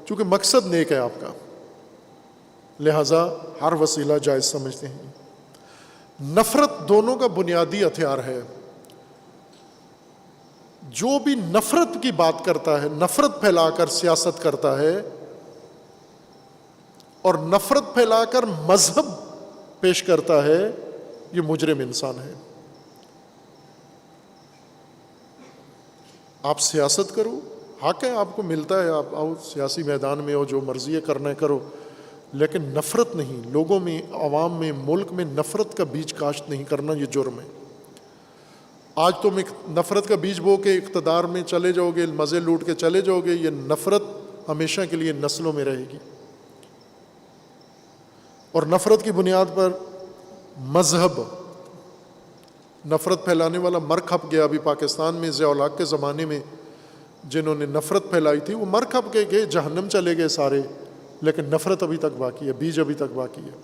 چونکہ مقصد نیک ہے آپ کا، لہذا ہر وسیلہ جائز سمجھتے ہیں. نفرت دونوں کا بنیادی ہتھیار ہے. جو بھی نفرت کی بات کرتا ہے، نفرت پھیلا کر سیاست کرتا ہے اور نفرت پھیلا کر مذہب پیش کرتا ہے، یہ مجرم انسان ہے. آپ سیاست کرو، حق ہے، آپ کو ملتا ہے، آپ آؤ سیاسی میدان میں ہو، جو مرضی ہے کرنا ہے کرو، لیکن نفرت نہیں. لوگوں میں، عوام میں، ملک میں نفرت کا بیج کاشت نہیں کرنا، یہ جرم ہے. آج تم نفرت کا بیج بو کے اقتدار میں چلے جاؤ گے، مزے لوٹ کے چلے جاؤ گے، یہ نفرت ہمیشہ کے لیے نسلوں میں رہے گی. اور نفرت کی بنیاد پر مذہب، نفرت پھیلانے والا مر کھپ گیا. ابھی پاکستان میں ضیاء الحق کے زمانے میں جنہوں نے نفرت پھیلائی تھی وہ مر کھپ کے گئے، جہنم چلے گئے سارے، لیکن نفرت ابھی تک باقی ہے، بیج ابھی تک باقی ہے.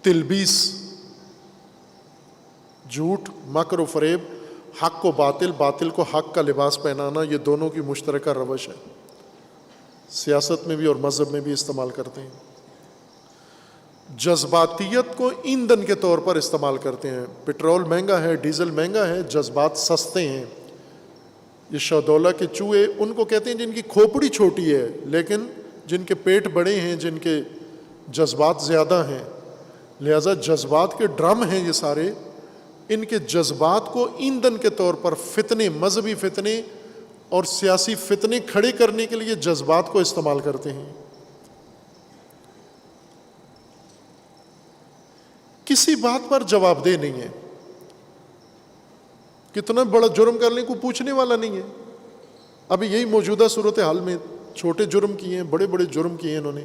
تلبیس، جھوٹ، مکر و فریب، حق کو باطل، باطل کو حق کا لباس پہنانا، یہ دونوں کی مشترکہ روش ہے. سیاست میں بھی اور مذہب میں بھی استعمال کرتے ہیں. جذباتیت کو ایندھن کے طور پر استعمال کرتے ہیں. پٹرول مہنگا ہے، ڈیزل مہنگا ہے، جذبات سستے ہیں. یہ شہدولہ کے چوہے ان کو کہتے ہیں جن کی کھوپڑی چھوٹی ہے لیکن جن کے پیٹ بڑے ہیں، جن کے جذبات زیادہ ہیں. لہٰذا جذبات کے ڈرم ہیں یہ سارے. ان کے جذبات کو ایندھن کے طور پر فتنے، مذہبی فتنے اور سیاسی فتنے کھڑے کرنے کے لیے جذبات کو استعمال کرتے ہیں. کسی بات پر جواب دہ نہیں ہے. کتنا بڑا جرم کر لیں کوئی پوچھنے والا نہیں ہے. ابھی یہی موجودہ صورتحال میں چھوٹے جرم کیے ہیں، بڑے بڑے جرم کیے ہیں انہوں نے.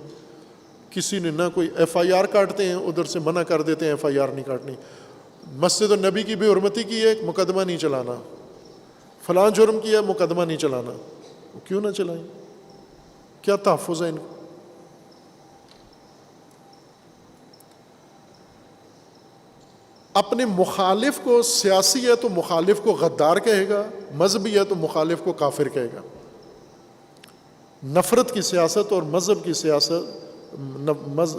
کسی نے نہ کوئی ایف آئی آر کاٹتے ہیں، ادھر سے منع کر دیتے ہیں ایف آئی آر نہیں کاٹنی. مسجد النبی کی بے حرمتی کی ہے، مقدمہ نہیں چلانا. فلاں جرم کیا، مقدمہ نہیں چلانا. کیوں نہ چلائیں؟ کیا تحفظ ہے ان کو؟ اپنے مخالف کو، سیاسی ہے تو مخالف کو غدار کہے گا، مذہبی ہے تو مخالف کو کافر کہے گا. نفرت کی سیاست اور مذہب کی سیاست،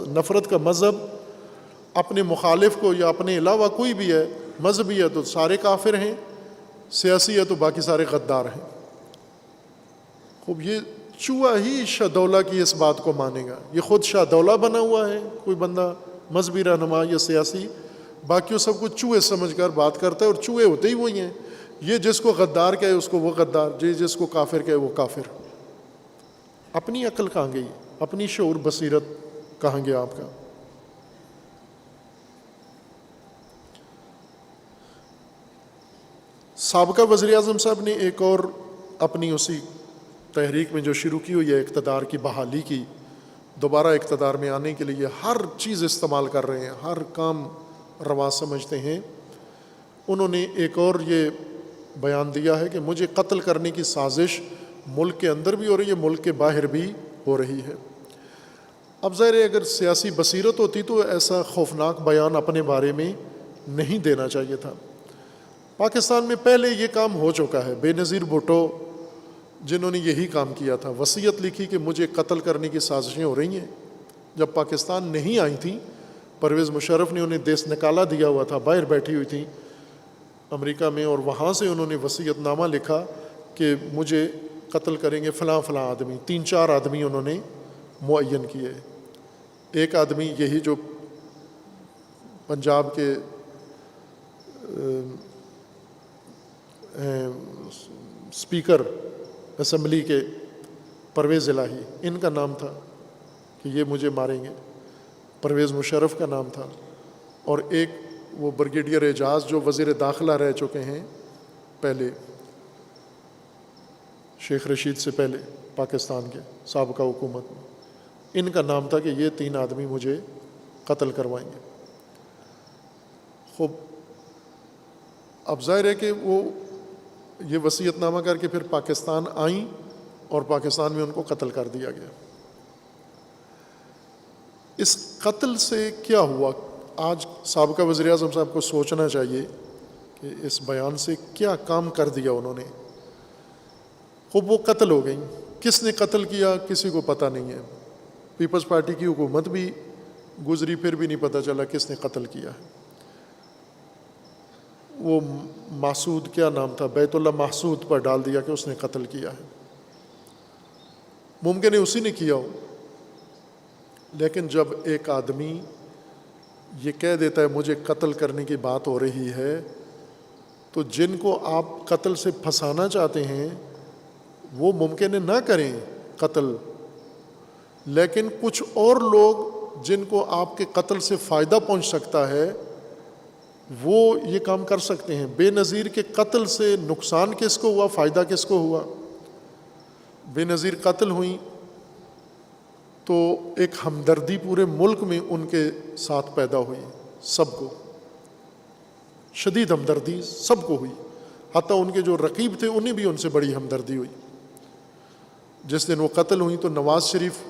نفرت کا مذہب اپنے مخالف کو یا اپنے علاوہ کوئی بھی ہے، مذہبی ہے تو سارے کافر ہیں، سیاسی ہے تو باقی سارے غدار ہیں. خوب یہ چوہا ہی شہدولہ کی اس بات کو مانے گا. یہ خود شہدولہ بنا ہوا ہے کوئی بندہ مذہبی رہنما یا سیاسی، باقیوں سب کو چوہے سمجھ کر بات کرتا ہے، اور چوہے ہوتے ہی وہی ہیں. یہ جس کو غدار کہے اس کو وہ غدار، جس کو کافر کہے وہ کافر. اپنی عقل کہاں گئی؟ اپنی شعور بصیرت کہاں گیا آپ کا؟ سابقہ وزیر اعظم صاحب نے ایک اور اپنی اسی تحریک میں جو شروع کی ہوئی ہے اقتدار کی بحالی کی، دوبارہ اقتدار میں آنے کے لیے ہر چیز استعمال کر رہے ہیں، ہر کام روا سمجھتے ہیں. انہوں نے ایک اور یہ بیان دیا ہے کہ مجھے قتل کرنے کی سازش ملک کے اندر بھی ہو رہی ہے، ملک کے باہر بھی ہو رہی ہے. اب ظاہر ہے اگر سیاسی بصیرت ہوتی تو ایسا خوفناک بیان اپنے بارے میں نہیں دینا چاہیے تھا. پاکستان میں پہلے یہ کام ہو چکا ہے. بے نظیر بھٹو جنہوں نے یہی کام کیا تھا، وصیت لکھی کہ مجھے قتل کرنے کی سازشیں ہو رہی ہیں. جب پاکستان نہیں آئی تھیں، پرویز مشرف نے انہیں دیس نکالا دیا ہوا تھا، باہر بیٹھی ہوئی تھیں امریکہ میں، اور وہاں سے انہوں نے وصیت نامہ لکھا کہ مجھے قتل کریں گے فلاں فلاں آدمی. 3-4 آدمی انہوں نے معین کیے. ایک آدمی یہی جو پنجاب کے اسپیکر اسمبلی کے پرویز الہی، ان کا نام تھا کہ یہ مجھے ماریں گے. پرویز مشرف کا نام تھا. اور ایک وہ بریگیڈیئر اعجاز جو وزیر داخلہ رہ چکے ہیں پہلے، شیخ رشید سے پہلے پاکستان کے سابقہ حکومت میں، ان کا نام تھا کہ یہ 3 آدمی مجھے قتل کروائیں گے. خوب اب ظاہر ہے کہ وہ یہ وصیت نامہ کر کے پھر پاکستان آئیں اور پاکستان میں ان کو قتل کر دیا گیا. اس قتل سے کیا ہوا؟ آج سابقہ وزیر اعظم صاحب کو سوچنا چاہیے کہ اس بیان سے کیا کام کر دیا انہوں نے. خوب وہ قتل ہو گئیں. کس نے قتل کیا کسی کو پتہ نہیں ہے. پیپلز پارٹی کی حکومت بھی گزری، پھر بھی نہیں پتہ چلا کس نے قتل کیا ہے. وہ محسود کیا نام تھا، بیت اللہ محسود پر ڈال دیا کہ اس نے قتل کیا ہے. ممکن ہے اسی نے کیا ہو، لیکن جب ایک آدمی یہ کہہ دیتا ہے مجھے قتل کرنے کی بات ہو رہی ہے، تو جن کو آپ قتل سے پھنسانا چاہتے ہیں وہ ممکن ہے نہ کریں قتل، لیکن کچھ اور لوگ جن کو آپ کے قتل سے فائدہ پہنچ سکتا ہے وہ یہ کام کر سکتے ہیں. بے نظیر کے قتل سے نقصان کس کو ہوا، فائدہ کس کو ہوا؟ بے نظیر قتل ہوئیں تو ایک ہمدردی پورے ملک میں ان کے ساتھ پیدا ہوئی، سب کو شدید ہمدردی سب کو ہوئی. حتیٰ ان کے جو رقیب تھے انہیں بھی ان سے بڑی ہمدردی ہوئی. جس دن وہ قتل ہوئی تو نواز شریف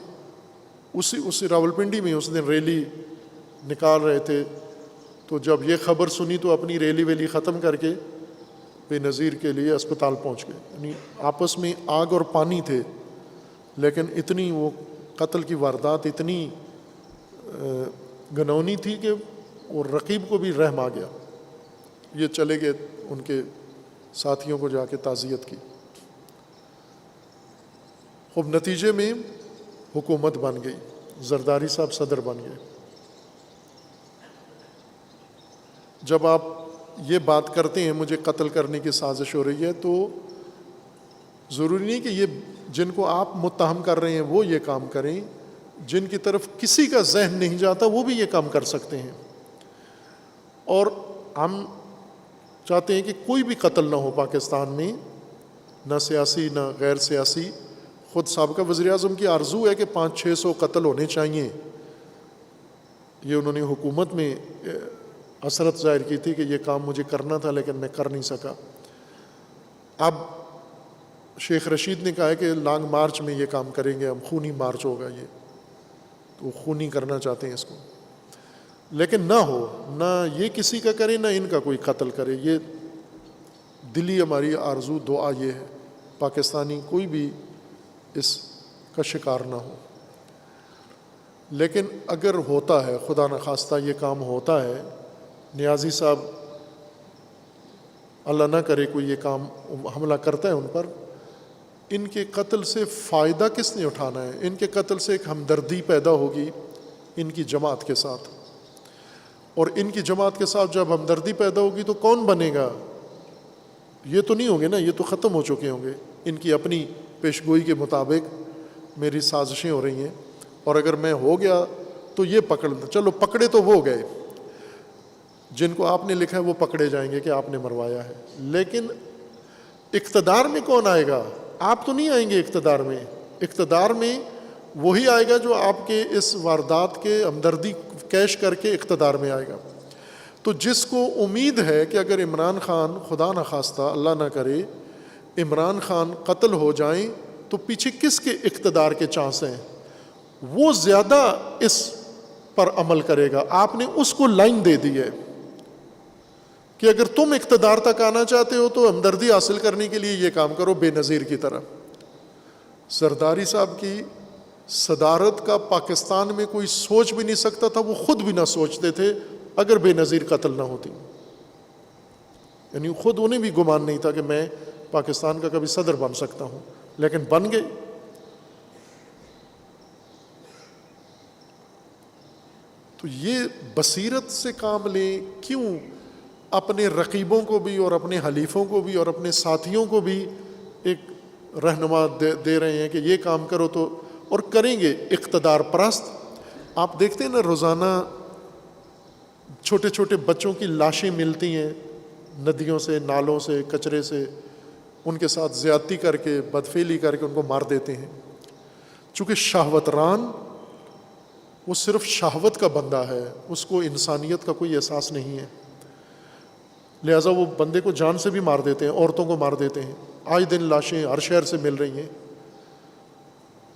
اسی راولپنڈی میں اس دن ریلی نکال رہے تھے. تو جب یہ خبر سنی تو اپنی ریلی ویلی ختم کر کے بے نظیر کے لیے اسپتال پہنچ گئے. یعنی آپس میں آگ اور پانی تھے، لیکن اتنی وہ قتل کی واردات اتنی گنونی تھی کہ وہ رقیب کو بھی رحم آ گیا، یہ چلے گئے ان کے ساتھیوں کو جا کے تعزیت کی. خوب نتیجے میں حکومت بن گئی، زرداری صاحب صدر بن گئے. جب آپ یہ بات کرتے ہیں مجھے قتل کرنے کی سازش ہو رہی ہے، تو ضروری نہیں کہ یہ جن کو آپ متہم کر رہے ہیں وہ یہ کام کریں، جن کی طرف کسی کا ذہن نہیں جاتا وہ بھی یہ کام کر سکتے ہیں. اور ہم چاہتے ہیں کہ کوئی بھی قتل نہ ہو پاکستان میں، نہ سیاسی نہ غیر سیاسی. خود سابقہ وزیر اعظم کی آرزو ہے کہ 500-600 قتل ہونے چاہیے. یہ انہوں نے حکومت میں حسرت ظاہر کی تھی کہ یہ کام مجھے کرنا تھا لیکن میں کر نہیں سکا. اب شیخ رشید نے کہا ہے کہ لانگ مارچ میں یہ کام کریں گے ہم، خونی مارچ ہوگا یہ، تو وہ خونی کرنا چاہتے ہیں اس کو. لیکن نہ ہو، نہ یہ کسی کا کرے نہ ان کا کوئی قتل کرے. یہ دلی ہماری آرزو دعا یہ ہے پاکستانی کوئی بھی اس کا شکار نہ ہو. لیکن اگر ہوتا ہے، خدا نخواستہ یہ کام ہوتا ہے، نیازی صاحب اللہ نہ کرے کوئی یہ کام حملہ کرتا ہے ان پر، ان کے قتل سے فائدہ کس نے اٹھانا ہے؟ ان کے قتل سے ایک ہمدردی پیدا ہوگی ان کی جماعت کے ساتھ، اور ان کی جماعت کے ساتھ جب ہمدردی پیدا ہوگی تو کون بنے گا؟ یہ تو نہیں ہوں گے نا، یہ تو ختم ہو چکے ہوں گے. ان کی اپنی پیشگوئی کے مطابق میری سازشیں ہو رہی ہیں، اور اگر میں ہو گیا تو یہ پکڑ، چلو پکڑے تو وہ گئے، جن کو آپ نے لکھا ہے وہ پکڑے جائیں گے کہ آپ نے مروایا ہے. لیکن اقتدار میں کون آئے گا؟ آپ تو نہیں آئیں گے اقتدار میں. اقتدار میں وہی آئے گا جو آپ کے اس واردات کے ہمدردی کیش کر کے اقتدار میں آئے گا. تو جس کو امید ہے کہ اگر عمران خان خدا نخواستہ اللہ نہ کرے عمران خان قتل ہو جائیں تو پیچھے کس کے اقتدار کے چانس ہیں، وہ زیادہ اس پر عمل کرے گا. آپ نے اس کو لائن دے دی ہے کہ اگر تم اقتدار تک آنا چاہتے ہو تو ہمدردی حاصل کرنے کے لیے یہ کام کرو، بے نظیر کی طرح. زرداری صاحب کی صدارت کا پاکستان میں کوئی سوچ بھی نہیں سکتا تھا، وہ خود بھی نہ سوچتے تھے اگر بے نظیر قتل نہ ہوتی. یعنی خود انہیں بھی گمان نہیں تھا کہ میں پاکستان کا کبھی صدر بن سکتا ہوں، لیکن بن گئے. تو یہ بصیرت سے کام لیں. کیوں اپنے رقیبوں کو بھی اور اپنے حلیفوں کو بھی اور اپنے ساتھیوں کو بھی ایک رہنما دے رہے ہیں کہ یہ کام کرو، تو اور کریں گے اقتدار پرست. آپ دیکھتے ہیں نا روزانہ چھوٹے چھوٹے بچوں کی لاشیں ملتی ہیں ندیوں سے، نالوں سے، کچرے سے، ان کے ساتھ زیادتی کر کے، بدفعلی کر کے ان کو مار دیتے ہیں. چونکہ شہوتران وہ صرف شہوت کا بندہ ہے، اس کو انسانیت کا کوئی احساس نہیں ہے، لہٰذا وہ بندے کو جان سے بھی مار دیتے ہیں، عورتوں کو مار دیتے ہیں. آج دن لاشیں ہر شہر سے مل رہی ہیں.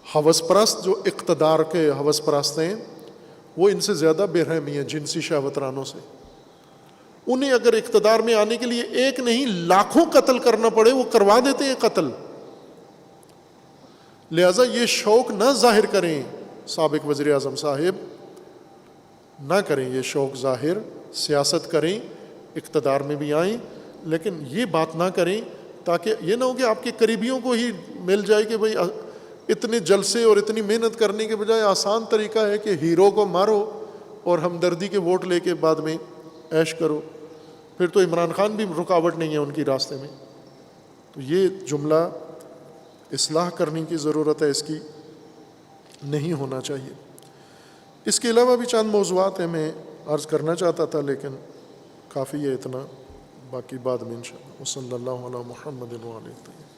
ہوس پرست جو اقتدار کے ہوس پرست ہیں وہ ان سے زیادہ بے رحمی ہیں جنسی شہوترانوں سے. انہیں اگر اقتدار میں آنے کے لیے ایک نہیں لاکھوں قتل کرنا پڑے وہ کروا دیتے ہیں قتل. لہٰذا یہ شوق نہ ظاہر کریں، سابق وزیر اعظم صاحب نہ کریں یہ شوق ظاہر. سیاست کریں، اقتدار میں بھی آئیں، لیکن یہ بات نہ کریں تاکہ یہ نہ ہو کہ آپ کے قریبیوں کو ہی مل جائے کہ بھئی اتنے جلسے اور اتنی محنت کرنے کے بجائے آسان طریقہ ہے کہ ہیرو کو مارو اور ہمدردی کے ووٹ لے کے بعد میں عیش کرو. پھر تو عمران خان بھی رکاوٹ نہیں ہے ان کی راستے میں. تو یہ جملہ اصلاح کرنے کی ضرورت ہے، اس کی نہیں ہونا چاہیے. اس کے علاوہ بھی چند موضوعات ہیں میں عرض کرنا چاہتا تھا، لیکن کافی ہے اتنا، باقی بعد میں انشاءاللہ. وصلی اللہ علی محمد وعلیہ وسلم.